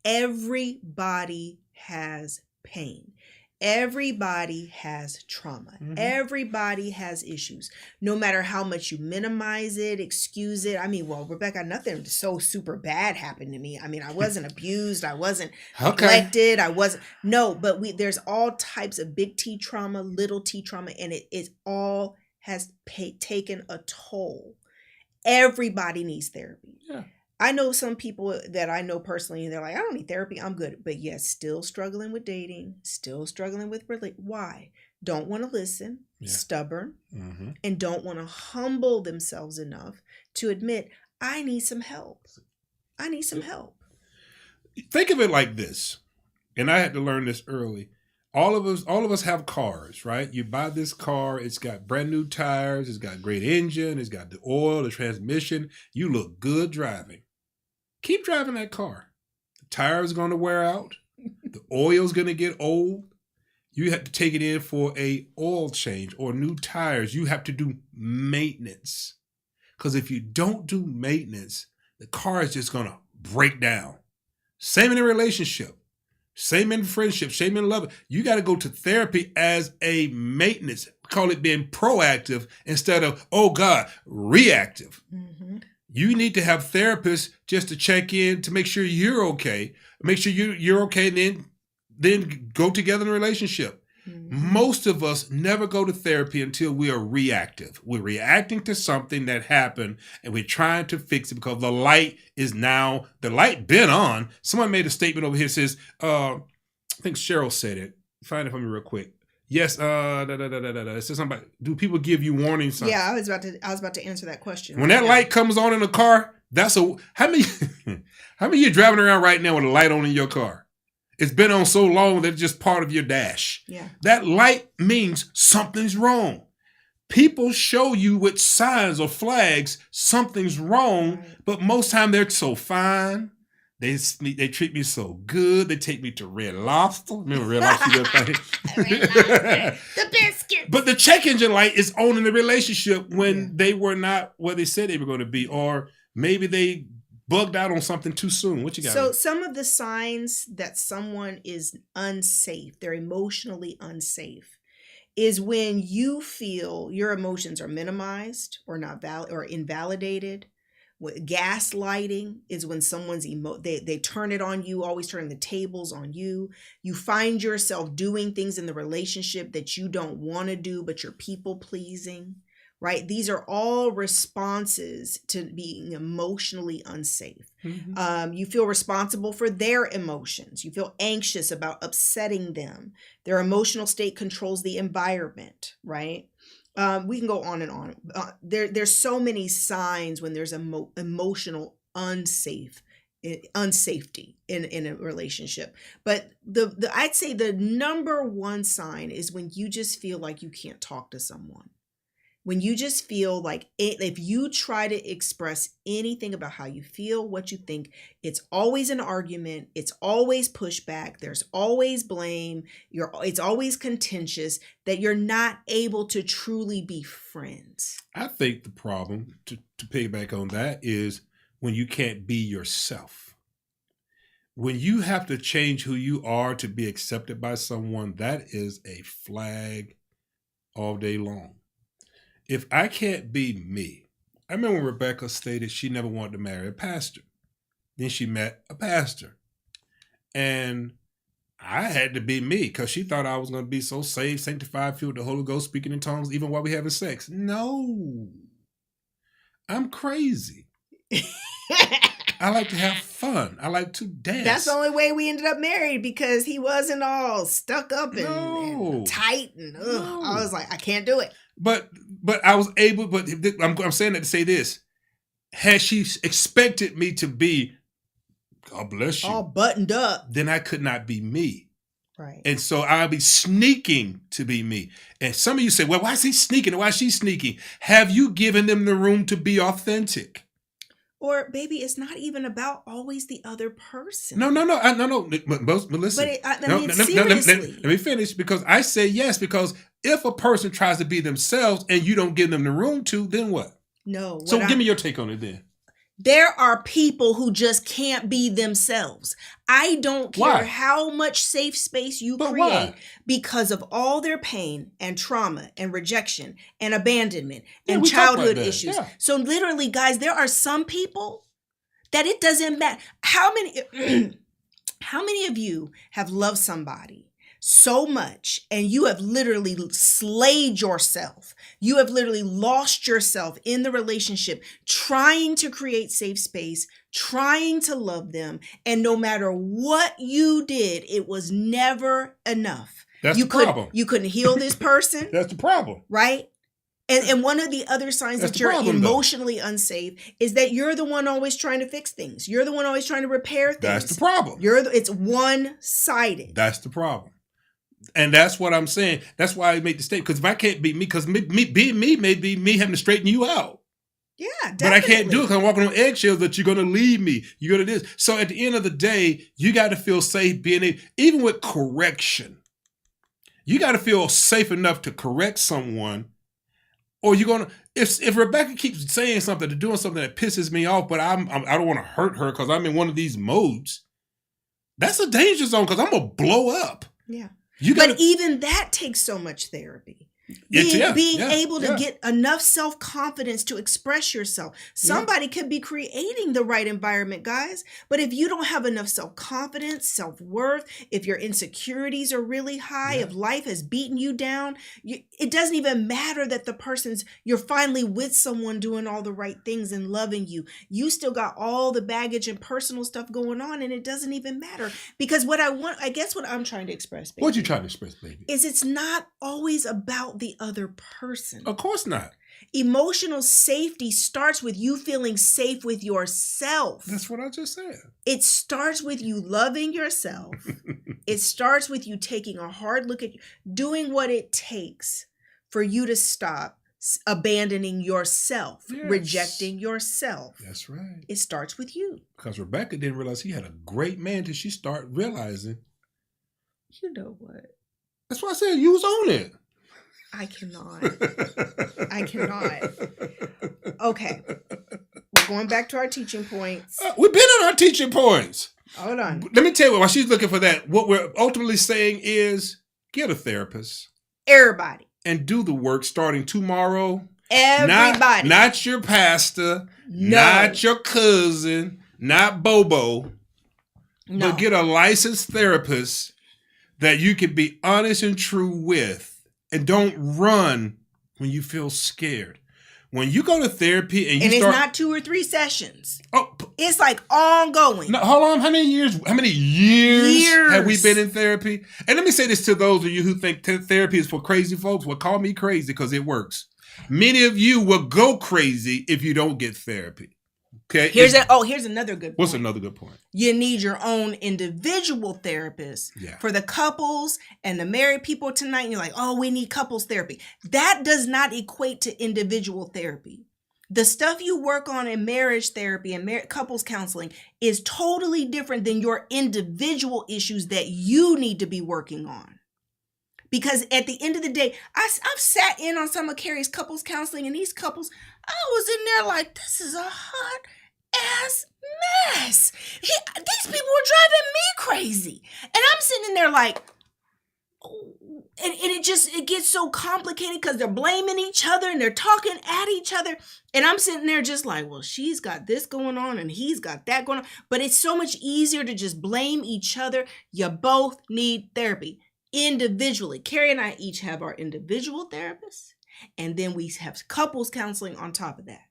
S3: Everybody has pain. Everybody has trauma. Mm-hmm. Everybody has issues. No matter how much you minimize it, excuse it. I mean, well, Rebecca, nothing so super bad happened to me. I mean, I wasn't abused. I wasn't neglected. But there's all types of big T trauma, little T trauma, and it all has taken a toll. Everybody needs therapy. Yeah. I know some people that I know personally, and they're like, I don't need therapy, I'm good. But yes, still struggling with dating, still struggling with why? Don't want to listen, stubborn, and don't want to humble themselves enough to admit, I need some help. I need some help.
S2: Think of it like this, and I had to learn this early. All of us have cars, right? You buy this car, it's got brand new tires, it's got great engine, it's got the oil, the transmission. You look good driving. Keep driving that car. The tires are going to wear out. The oil's going to get old. You have to take it in for a oil change or new tires. You have to do maintenance. Because if you don't do maintenance, the car is just going to break down. Same in a relationship. Same in friendship. Same in love. You got to go to therapy as a maintenance. Call it being proactive instead of, oh God, reactive. Mm-hmm. You need to have therapists just to check in to make sure you're okay. Make sure you're okay, and then go together in a relationship. Mm-hmm. Most of us never go to therapy until we are reactive. We're reacting to something that happened, and we're trying to fix it because the light been on. Someone made a statement over here that says, I think Cheryl said it. Find it for me real quick. Yes, it says something about, do people give you warning signs?
S3: Yeah, I was about to answer that question.
S2: When that light comes on in the car, how many of you driving around right now with a light on in your car? It's been on so long that it's just part of your dash. Yeah. That light means something's wrong. People show you with signs or flags something's wrong, but most time they're so fine. They treat me so good. They take me to Red Lobster. Remember Red Lobster? That
S3: Red
S2: thing?
S3: The biscuits.
S2: But the check engine light is on in the relationship when they were not what they said they were going to be, or maybe they bugged out on something too soon. What you got?
S3: So some of the signs that someone is unsafe, they're emotionally unsafe, is when you feel your emotions are minimized or not valid or invalidated. Gaslighting is when someone's they turn it on you, always turning the tables on you. You find yourself doing things in the relationship that you don't want to do, but you're people pleasing, right? These are all responses to being emotionally unsafe.
S2: Mm-hmm.
S3: You feel responsible for their emotions. You feel anxious about upsetting them. Their emotional state controls the environment, right? We can go on and on. There's so many signs when there's emotional unsafety in a relationship. But the I'd say the number one sign is when you just feel like you can't talk to someone. When you just feel like if you try to express anything about how you feel, what you think, it's always an argument. It's always pushback. There's always blame. It's always contentious, that you're not able to truly be friends.
S2: I think the problem, to piggyback on that, is when you can't be yourself. When you have to change who you are to be accepted by someone, that is a flag all day long. If I can't be me, I remember when Rebecca stated she never wanted to marry a pastor. Then she met a pastor. And I had to be me because she thought I was going to be so saved, sanctified, filled with the Holy Ghost, speaking in tongues, even while we having sex. No. I'm crazy. I like to have fun. I like to dance.
S3: That's the only way we ended up married, because he wasn't all stuck up and tight and I was like, I can't do it.
S2: But I was able. But I'm saying that to say this: had she expected me to be, God bless you,
S3: all buttoned up,
S2: then I could not be me.
S3: Right.
S2: And so I'll be sneaking to be me. And some of you say, well, why is he sneaking? Why is she sneaking? Have you given them the room to be authentic?
S3: Or, baby, it's not even about always the other person.
S2: No. But listen.
S3: But seriously.
S2: Let me finish, because I say yes, because if a person tries to be themselves and you don't give them the room to, then what?
S3: No.
S2: So give me your take on it then.
S3: There are people who just can't be themselves. I don't care how much safe space you create, because of all their pain and trauma and rejection and abandonment and childhood issues. Yeah. So literally, guys, there are some people that it doesn't matter. How many of you have loved somebody so much and you have literally slayed yourself? You have literally lost yourself in the relationship, trying to create safe space, trying to love them. And no matter what you did, it was never enough.
S2: That's the problem.
S3: You couldn't heal this person.
S2: That's the problem.
S3: Right? And one of the other signs that you're emotionally unsafe is that you're the one always trying to fix things. You're the one always trying to repair things.
S2: That's the problem.
S3: It's one-sided.
S2: That's the problem. And that's what I'm saying. That's why I make the statement. Because if I can't be me, because being me may be me having to straighten you out.
S3: Yeah, definitely.
S2: But I can't do it because I'm walking on eggshells that you're going to leave me. You're going to do this. So at the end of the day, you got to feel safe being even with correction. You got to feel safe enough to correct someone, or you're going to, if Rebecca keeps saying something or doing something that pisses me off, but I don't want to hurt her because I'm in one of these modes, that's a danger zone because I'm going to blow up.
S3: Yeah. But even that takes so much therapy. Being able to get enough self-confidence to express yourself. Somebody could be creating the right environment, guys. But if you don't have enough self-confidence, self-worth, if your insecurities are really high, if life has beaten you down, it doesn't even matter that you're finally with someone doing all the right things and loving you. You still got all the baggage and personal stuff going on, and it doesn't even matter. Because what I'm trying to express, baby.
S2: What you trying to express, baby?
S3: Is it's not always about the other person.
S2: Of course not.
S3: Emotional safety starts with you feeling safe with yourself.
S2: That's what I just said.
S3: It starts with you loving yourself. It starts with you taking a hard look at doing what it takes for you to stop abandoning yourself,
S2: Yes.
S3: rejecting yourself.
S2: That's right.
S3: It starts with you.
S2: Because Rebecca didn't realize he had a great man till she started realizing.
S3: You know what?
S2: That's why I said you was on it.
S3: I cannot. I cannot. Okay. We're going back to our teaching points.
S2: We've been on our teaching points.
S3: Hold on.
S2: Let me tell you, while she's looking for that, what we're ultimately saying is get a therapist.
S3: Everybody.
S2: And do the work starting tomorrow.
S3: Everybody.
S2: Not your pastor.
S3: No.
S2: Not your cousin. Not Bobo.
S3: No.
S2: But get a licensed therapist that you can be honest and true with. And don't run when you feel scared. When you go to therapy and
S3: it's not 2 or 3 sessions.
S2: Oh,
S3: it's like ongoing.
S2: No, hold on. How many years? Have we been in therapy? And let me say this to those of you who think therapy is for crazy folks. Well, call me crazy because it works. Many of you will go crazy if you don't get therapy. Okay.
S3: Here's another good point.
S2: What's another good point?
S3: You need your own individual therapist for the couples and the married people tonight. And you're like, oh, we need couples therapy. That does not equate to individual therapy. The stuff you work on in marriage therapy and couples counseling is totally different than your individual issues that you need to be working on. Because at the end of the day, I've sat in on some of Kerry's couples counseling, and these couples, I was in there like, this is a hot ass mess. These people were driving me crazy. And I'm sitting in there like, and it gets so complicated because they're blaming each other and they're talking at each other. And I'm sitting there just like, well, she's got this going on and he's got that going on. But it's so much easier to just blame each other. You both need therapy individually. Kerry and I each have our individual therapists. And then we have couples counseling on top of that.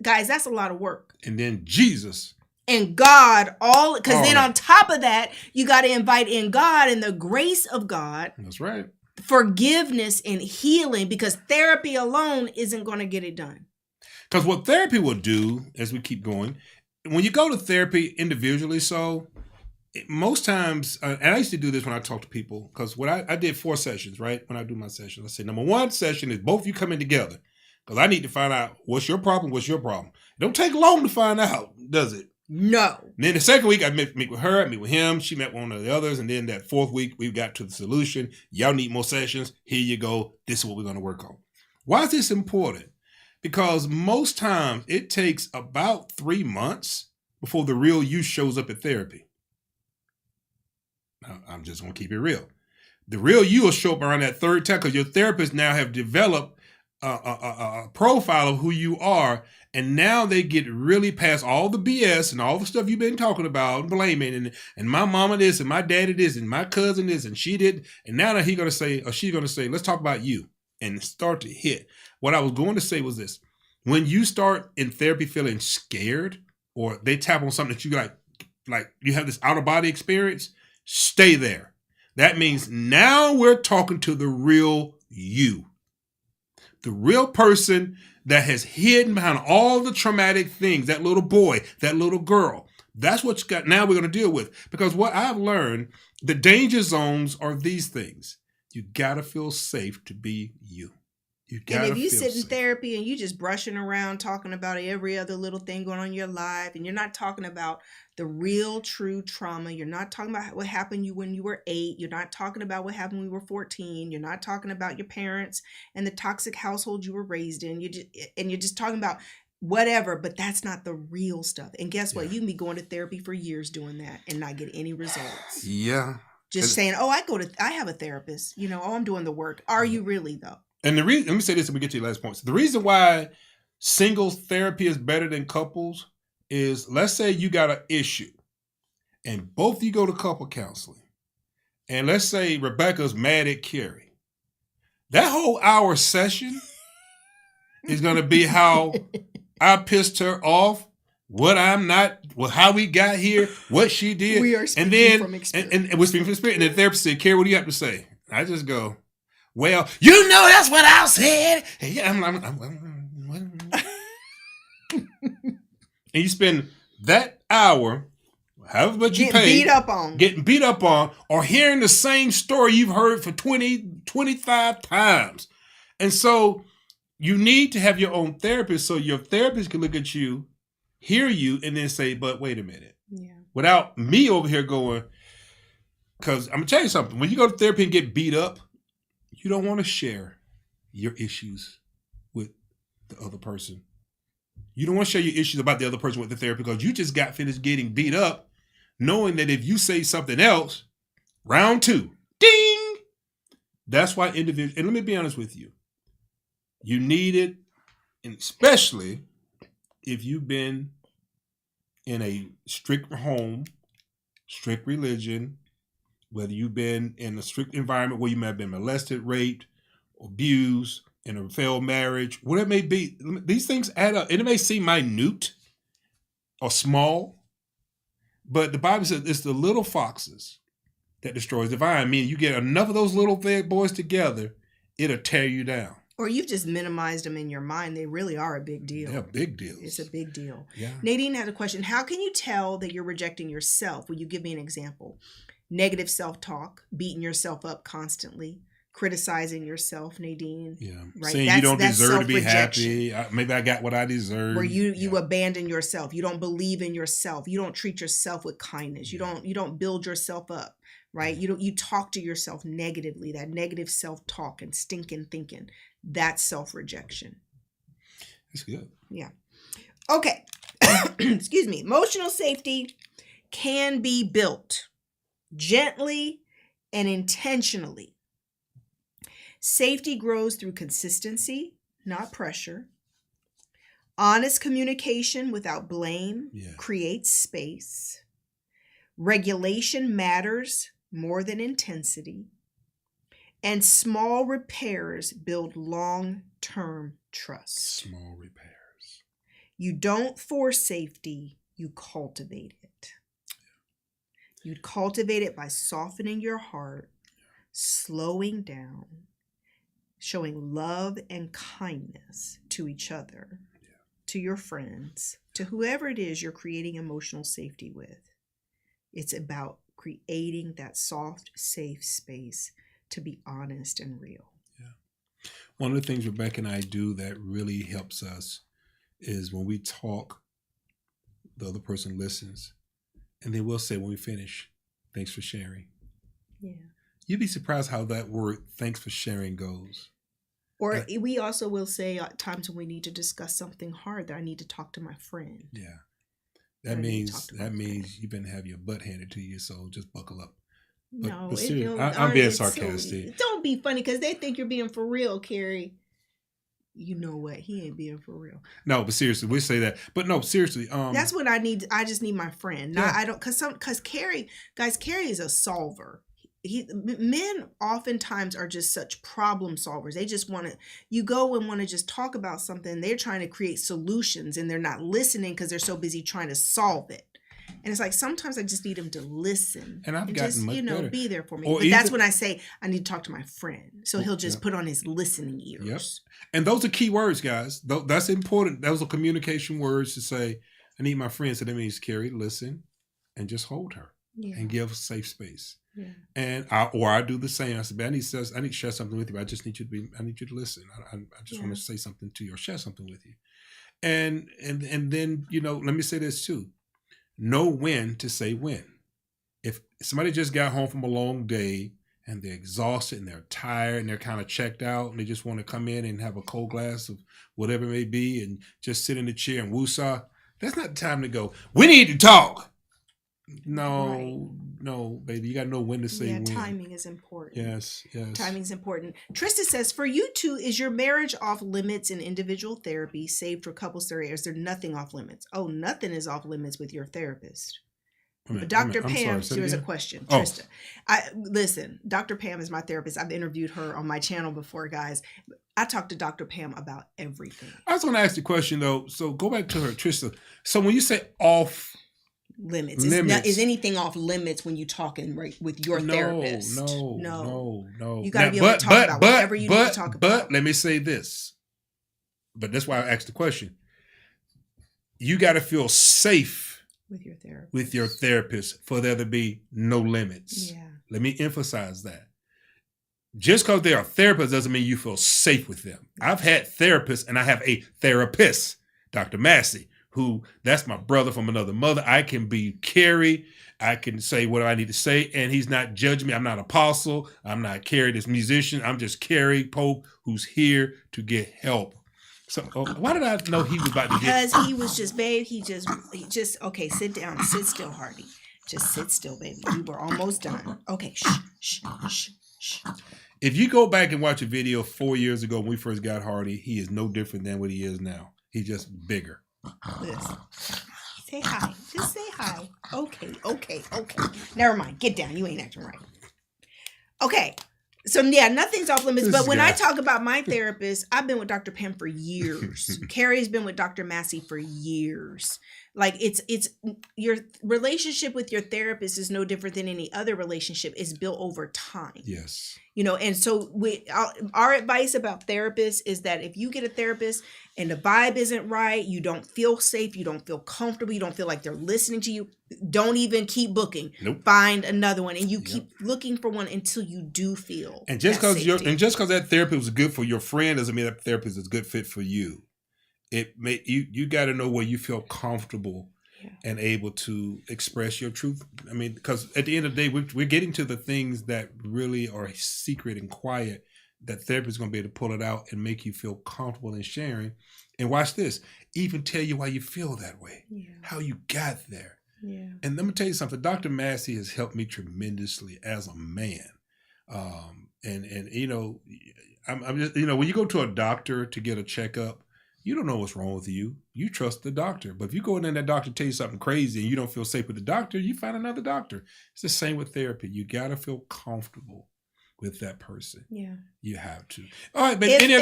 S3: Guys, that's a lot of work.
S2: And then Jesus.
S3: And God, because then on top of that, you got to invite in God and the grace of God.
S2: That's right.
S3: Forgiveness and healing, because therapy alone isn't going to get it done.
S2: Because what therapy will do, as we keep going, when you go to therapy individually, most times, and I used to do this when I talk to people, because what I did 4 sessions, right? When I do my sessions, I say, number 1 session is both of you coming together. Because I need to find out what's your problem. It don't take long to find out, does it?
S3: No.
S2: And then the second week, I meet with her, I meet with him. She met one of the others. And then that 4th week, we got to the solution. Y'all need more sessions. Here you go. This is what we're going to work on. Why is this important? Because most times it takes about 3 months before the real you shows up at therapy. Now, I'm just going to keep it real. The real you will show up around that 3rd time because your therapist now have developed a profile of who you are. And now they get really past all the BS and all the stuff you've been talking about and blaming and my mama this and my daddy this and my cousin this and she did. And now that she's going to say, let's talk about you and start to hit. What I was going to say was this. When you start in therapy feeling scared or they tap on something that you like you have this out of body experience, stay there. That means now we're talking to the real you. The real person that has hidden behind all the traumatic things, that little boy, that little girl. That's what now we're going to deal with. Because what I've learned, the danger zones are these things. You got to feel safe to be you.
S3: And if you sit in therapy and you just brushing around talking about every other little thing going on in your life, and you're not talking about the real true trauma, you're not talking about what happened to you when you were 8, you're not talking about what happened when you were 14, you're not talking about your parents and the toxic household you were raised in, you're just talking about whatever, but that's not the real stuff. And guess what? You can be going to therapy for years doing that and not get any results.
S2: Yeah.
S3: Just saying, I have a therapist, I'm doing the work. Are you really though?
S2: And the reason, let me say this and we get to your last points. The reason why singles therapy is better than couples is, let's say you got an issue and both of you go to couple counseling. And let's say Rebecca's mad at Kerry. That whole hour session is going to be how I pissed her off, how we got here, what she did.
S3: We are speaking from experience.
S2: And we're speaking from experience. And the therapist said, Kerry, what do you have to say? I just go, well, that's what I said. And you spend that hour, however much you pay, getting beat up on, or hearing the same story you've heard for 25 times. And so you need to have your own therapist so your therapist can look at you, hear you, and then say, but wait a minute.
S3: Yeah.
S2: Without me over here going, because I'm going to tell you something. When you go to therapy and get beat up, you don't want to share your issues with the other person. You don't want to share your issues about the other person with the therapist because you just got finished getting beat up, knowing that if you say something else, round 2, ding! That's why individuals, and let me be honest with you, you need it, and especially if you've been in a strict home, strict religion, whether you've been in a strict environment where you may have been molested, raped, abused, in a failed marriage, whatever it may be, these things add up. And it may seem minute or small, but the Bible says it's the little foxes that destroys the vine. Meaning you get enough of those little bad boys together, it'll tear you down.
S3: Or you've just minimized them in your mind. They really are a big deal.
S2: They're big deals.
S3: It's a big deal.
S2: Yeah.
S3: Nadine had a question. How can you tell that you're rejecting yourself? Will you give me an example? Negative self-talk, beating yourself up constantly, criticizing yourself, Nadine.
S2: Yeah.
S3: Right?
S2: Saying you don't deserve to be happy. Maybe I got what I deserve.
S3: Where you abandon yourself. You don't believe in yourself. You don't treat yourself with kindness. You don't build yourself up. Right? You talk to yourself negatively. That negative self-talk and stinking thinking. That's self-rejection.
S2: That's good.
S3: Yeah. Okay. Excuse me. Emotional safety can be built gently and intentionally. Safety grows through consistency, not pressure. Honest communication without blame creates space. Regulation matters more than intensity. And small repairs build long-term trust.
S2: Small repairs.
S3: You don't force safety, you cultivate it. You cultivate it by softening your heart, slowing down, showing love and kindness to each other, to your friends, to whoever it is you're creating emotional safety with. It's about creating that soft, safe space to be honest and real.
S2: Yeah. One of the things Rebecca and I do that really helps us is when we talk, the other person listens, and they will say when we finish, thanks for sharing.
S3: Yeah.
S2: You'd be surprised how that word, thanks for sharing, goes.
S3: Or we also will say at times when we need to discuss something hard that I need to talk to my friend.
S2: Yeah. That means you've been having your butt handed to you, so just buckle up.
S3: But
S2: I'm being sarcastic.
S3: So, don't be funny because they think you're being for real, Kerry. You know what? He ain't being for real.
S2: No, but seriously, we say that. But no, seriously.
S3: That's what I need. I just need my friend. No, I don't, because Kerry is a solver. Men oftentimes are just such problem solvers. They just want to, you go and want to just talk about something. They're trying to create solutions and they're not listening because they're so busy trying to solve it. And it's like, sometimes I just need them to listen.
S2: And I've gotten much better.
S3: Be there for me. But that's when I say, I need to talk to my friend. So he'll just put on his listening ears.
S2: Yep. And those are key words, guys. That's important. Those are communication words to say, I need my friend. So that means, Kerry, listen and just hold her and give safe space. Yeah. And I do the same. I said, I need to share something with you. I just need you to listen. I just want to say something to you or share something with you. And then, let me say this too. Know when to say when. If somebody just got home from a long day and they're exhausted and they're tired and they're kind of checked out and they just want to come in and have a cold glass of whatever it may be and just sit in the chair and woosah, that's not the time to go, we need to talk. No, baby. You got to know when to say when.
S3: Timing is important.
S2: Yes.
S3: Timing is important. Trista says, for you two, is your marriage off limits in individual therapy, save for couples therapy? Is there nothing off limits? Oh, nothing is off limits with your therapist. Dr. Pam, here's a question. Trista. Listen, Dr. Pam is my therapist. I've interviewed her on my channel before, guys. I talk to Dr. Pam about everything.
S2: I was going to ask the question, though. So go back to her, Trista. So when you say off
S3: limits. Is anything off limits when you talking with your therapist?
S2: No.
S3: You got to be able to talk about whatever you need to talk about.
S2: But let me say this. But that's why I asked the question. You got to feel safe with your therapist for there to be no limits.
S3: Yeah.
S2: Let me emphasize that. Just because they are therapists doesn't mean you feel safe with them. I've had therapists, and I have a therapist, Dr. Massey, who that's my brother from another mother. I can be Kerry. I can say what I need to say, and he's not judging me. I'm not apostle. I'm not Kerry, this musician. I'm just Kerry Pope, who's here to get help. So why did I know he was about to get?
S3: Because he was just, babe, he just, okay, sit down, sit still, Hardy. Just sit still, baby. We were almost done. Okay, shh.
S2: If you go back and watch a video 4 years ago when we first got Hardy, he is no different than what he is now. He's just bigger.
S3: Listen. Say hi. Just say hi. Okay. Never mind. Get down. You ain't acting right. Okay. So yeah, nothing's off limits. But when I talk about my therapist, I've been with Dr. Pam for years. Kerry's been with Dr. Massey for years. Like it's your relationship with your therapist is no different than any other relationship. It's built over time.
S2: Yes.
S3: You know, and so our advice about therapists is that if you get a therapist and the vibe isn't right, you don't feel safe, you don't feel comfortable, you don't feel like they're listening to you, don't even keep booking.
S2: Nope.
S3: Find another one, and you keep looking for one until you do feel.
S2: And just because that therapist was good for your friend doesn't mean that therapist is a good fit for you. You got to know where you feel comfortable and able to express your truth. I mean, because at the end of the day, we're getting to the things that really are secret and quiet that therapy is going to be able to pull it out and make you feel comfortable in sharing. And watch this, even tell you why you feel that way, how you got there. Yeah. And let me tell you something, Dr. Massey has helped me tremendously as a man. And you know, I'm just, you know, when you go to a doctor to get a checkup, you don't know what's wrong with you. You trust the doctor. But if you go in there and that doctor tells you something crazy and you don't feel safe with the doctor, you find another doctor. It's the same with therapy. You got to feel comfortable with that person. Yeah. You have to. All right, baby.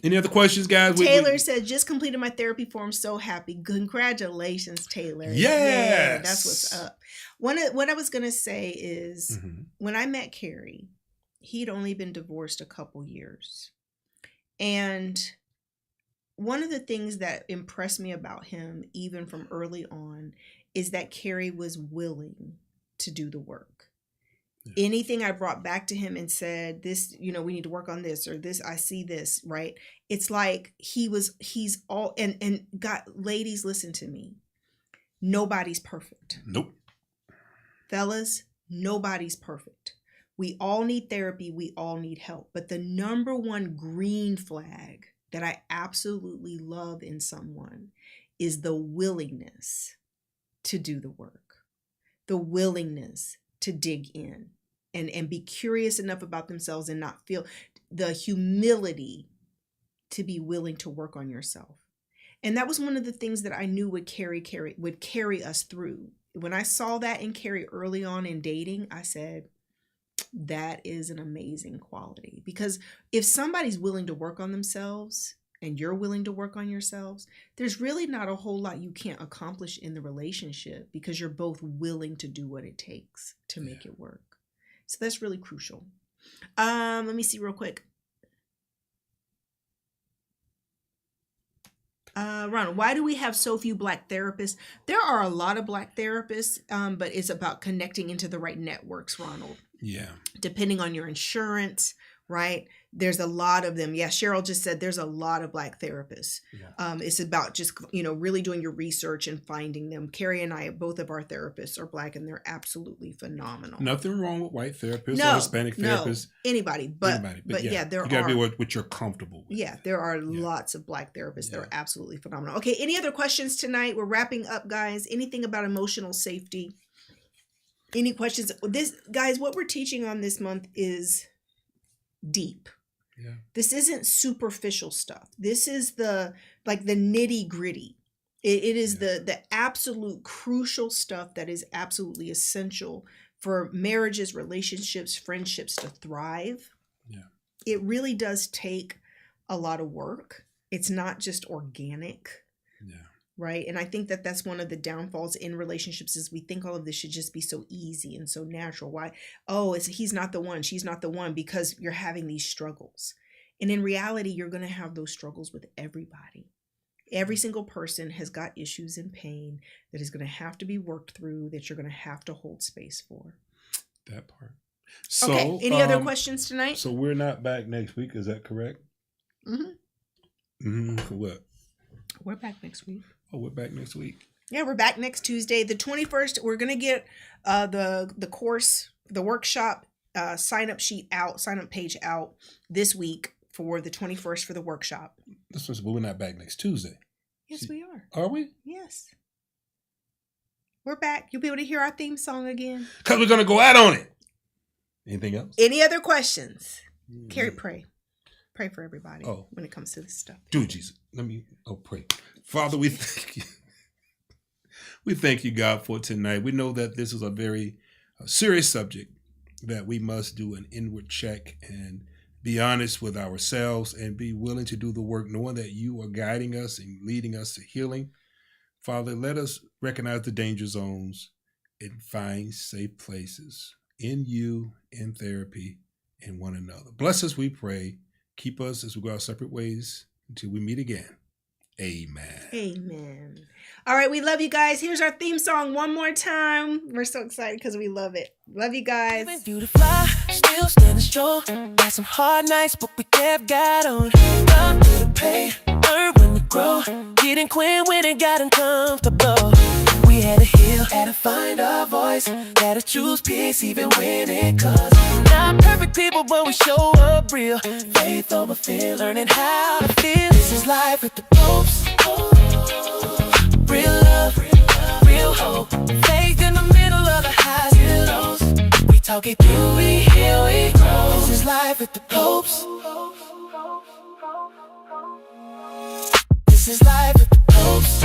S2: Any other questions, guys?
S3: Taylor said, just completed my therapy form. So happy. Congratulations, Taylor.
S2: Yes.
S3: Yeah, that's what's up. What I was going to say is when I met Kerry, he'd only been divorced a couple years. And one of the things that impressed me about him, even from early on, is that Kerry was willing to do the work. Yeah. Anything I brought back to him and said, this, you know, we need to work on this, or this, I see this, right? It's like he's all, and God, ladies, listen to me. Nobody's perfect.
S2: Nope.
S3: Fellas, nobody's perfect. We all need therapy. We all need help. But the number one green flag that I absolutely love in someone is the willingness to do the work, the willingness to dig in and be curious enough about themselves and not feel the humility to be willing to work on yourself. And that was one of the things that I knew would carry us through. When I saw that in Kerry early on in dating, I said, that is an amazing quality. Because if somebody's willing to work on themselves and you're willing to work on yourselves, there's really not a whole lot you can't accomplish in the relationship because you're both willing to do what it takes to make it work. So that's really crucial. Let me see real quick. Ronald, why do we have so few Black therapists? There are a lot of Black therapists, but it's about connecting into the right networks, Ronald.
S2: Yeah.
S3: Depending on your insurance, right? There's a lot of them. Yeah, Cheryl just said there's a lot of Black therapists. Yeah. It's about just, really doing your research and finding them. Kerry and I, both of our therapists are Black, and they're absolutely phenomenal.
S2: Nothing wrong with white therapists or Hispanic therapists.
S3: Anybody. But yeah, there are.
S2: You got to be what you're comfortable with.
S3: Yeah, there are lots of Black therapists that are absolutely phenomenal. Okay, any other questions tonight? We're wrapping up, guys. Anything about emotional safety? Any questions? Guys, what we're teaching on this month is deep. Yeah. This isn't superficial stuff. This is the nitty gritty. It is the absolute crucial stuff that is absolutely essential for marriages, relationships, friendships to thrive. Yeah. It really does take a lot of work. It's not just organic. Yeah. Right. And I think that that's one of the downfalls in relationships is we think all of this should just be so easy and so natural. Why? Oh, he's not the one. She's not the one because you're having these struggles. And in reality, you're going to have those struggles with everybody. Every single person has got issues and pain that is going to have to be worked through, that you're going to have to hold space for.
S2: That part. So,
S3: Okay. Any other questions tonight?
S2: So we're not back next week. Is that correct? For what?
S3: We're back next week.
S2: Oh, we're back next week.
S3: Yeah, we're back next Tuesday, the 21st. We're gonna get the course, the workshop sign up page out this week for the 21st for the workshop.
S2: This was, but we're not back next Tuesday.
S3: Yes, we are.
S2: Are we?
S3: Yes. We're back. You'll be able to hear our theme song again.
S2: Because we're going to go out on it. Anything else?
S3: Any other questions? Kerry, pray. Pray for everybody when it comes to this stuff.
S2: Do it, Jesus. Pray. Father, we thank you. We thank you, God, for tonight. We know that this is a very serious subject, that we must do an inward check and be honest with ourselves and be willing to do the work, knowing that you are guiding us and leading us to healing. Father, let us recognize the danger zones and find safe places in you, in therapy, in one another. Bless us, we pray. Keep us as we go our separate ways until we meet again. Amen.
S3: Amen. All right, we love you guys. Here's our theme song one more time. We're so excited because we love it. Love you guys.
S1: You to fly, still standing strong. Got some hard nights, but we kept got on. Love to pay, earn when we grow. Getting quit when it got uncomfortable. We had to heal, had to find our voice. Had to choose peace even when it comes. Not perfect people, but we show up real. Faith over fear, learning how to feel. This is life with the Popes. Real love, real hope. Faith in the middle of the highs and lows. We talk it through, we heal, we grow. This is life with the Popes. This is life with the Popes.